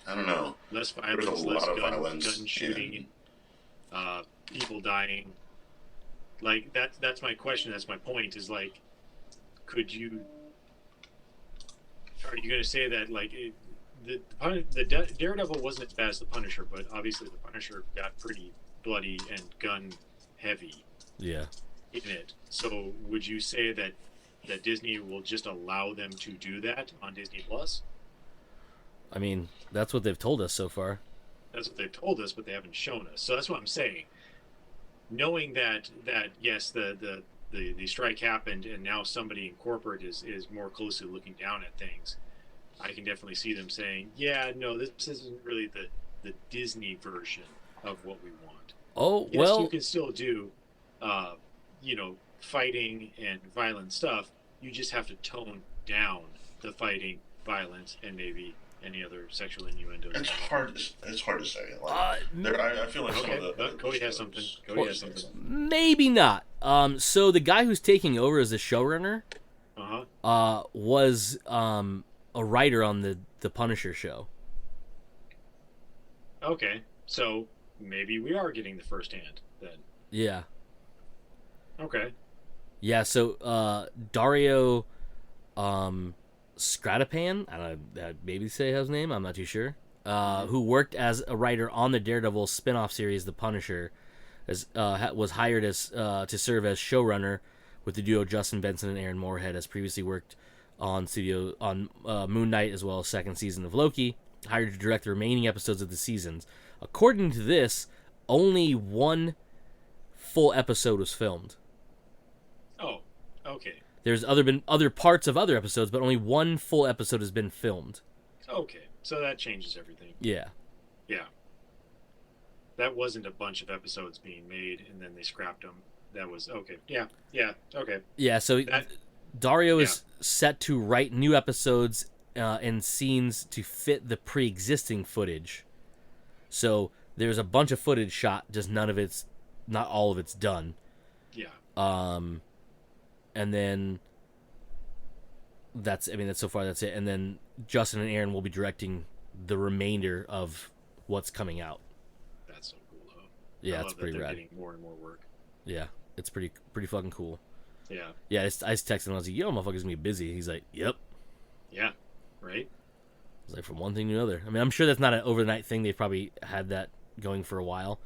I don't know. Less violence. There's a less lot of gun violence. shooting. People dying. Like that's my question. That's my point. Is like, could you? are you going to say that like Daredevil wasn't as bad as the Punisher, but obviously the Punisher got pretty bloody and gun heavy Yeah. in it. So would you say that Disney will just allow them to do that on Disney Plus? I mean, that's what they've told us so far. That's what they've told us, but they haven't shown us. So that's what I'm saying. Knowing that yes, the strike happened, and now somebody in corporate is more closely looking down at things, I can definitely see them saying, yeah, no, this isn't really the Disney version of what we want. Oh, Yes, well, you can still do, fighting and violent stuff. You just have to tone down the fighting, violence, and maybe any other sexual innuendo. It's hard to say. Like, I feel like some Okay, of the Cody has something. Cody has something. maybe not. So the guy who's taking over as the showrunner, was a writer on the Punisher show. Okay, so maybe we are getting the first hand then. Yeah. Okay. Yeah. So Dario, Stratopan, I don't know, maybe say his name. I'm not too sure. Who worked as a writer on the Daredevil spin-off series, The Punisher, was hired as to serve as showrunner with the duo Justin Benson and Aaron Moorhead, has previously worked on Moon Knight as well as second season of Loki. Hired to direct the remaining episodes of the seasons. According to this, only one full episode was filmed. Oh, okay. There's been other parts of other episodes, but only one full episode has been filmed. Okay, so that changes everything. Yeah. Yeah. That wasn't a bunch of episodes being made and then they scrapped them. That was okay. Yeah. Okay. Yeah. So Dario is set to write new episodes and scenes to fit the pre-existing footage. So there's a bunch of footage shot, just not all of it's done. Yeah. And then that's so far that's it. And then Justin and Aaron will be directing the remainder of what's coming out. That's so cool, though. Yeah, I it's love pretty that they're rad. getting more and more work. Yeah, it's pretty fucking cool. Yeah. Yeah, I just texted him. I was like, "Yo, motherfucker's gonna be busy." He's like, "Yep." Yeah. Right. It's like from one thing to another. I mean, I'm sure that's not an overnight thing. They've probably had that going for a while.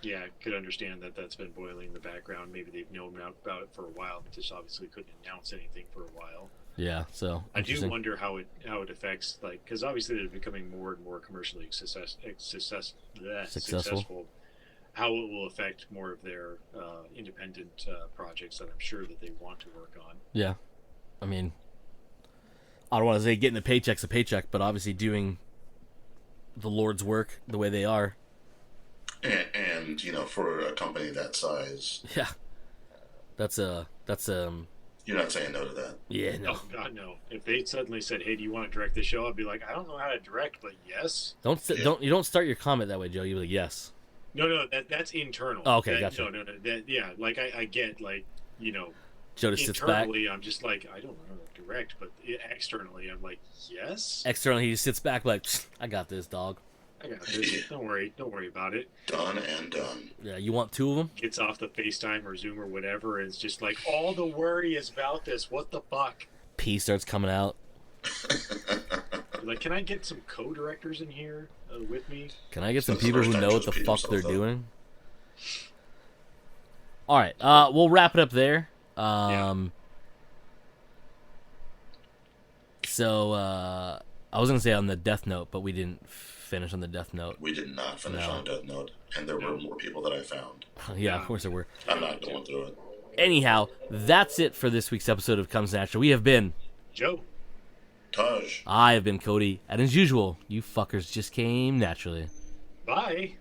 Yeah, I could understand that that's been boiling in the background. Maybe they've known about it for a while, but just obviously couldn't announce anything for a while. Yeah, so I do wonder how it affects, like, because obviously they're becoming more and more commercially successful. How it will affect more of their independent projects that I'm sure that they want to work on. Yeah, I mean, I don't want to say getting the paycheck's a paycheck, but obviously doing the Lord's work the way they are. And for a company that size, yeah, that's you're not saying no to that. Yeah, no. Oh God, no! If they suddenly said, "Hey, do you want to direct this show?" I'd be like, "I don't know how to direct, but yes." Don't start your comment that way, Joe. You be like, yes. No, that's internal. Oh, okay, gotcha. No, like I get, like, Joe just sits back. Internally, I'm just like, I don't know how to direct, but externally, I'm like, yes. Externally, he just sits back like, I got this, dog. I got this. Don't worry about it. Done and done. Yeah, you want two of them? Gets off the FaceTime or Zoom or whatever, and it's just like, all the worry is about this. What the fuck? P starts coming out. Like, can I get some co-directors in here with me? Can I get some That's the people first who time know what Joe's the peed fuck himself, they're though. doing? All right, we'll wrap it up there. So I was gonna say on the Death Note, but we didn't finish on the Death Note. We did not finish No. on Death Note, and there were more people that I found. Yeah, of course there were. I'm not going through it. Anyhow, that's it for this week's episode of Comes Natural. We have been Joe. Taj. I have been Cody, and as usual, you fuckers just came naturally. Bye.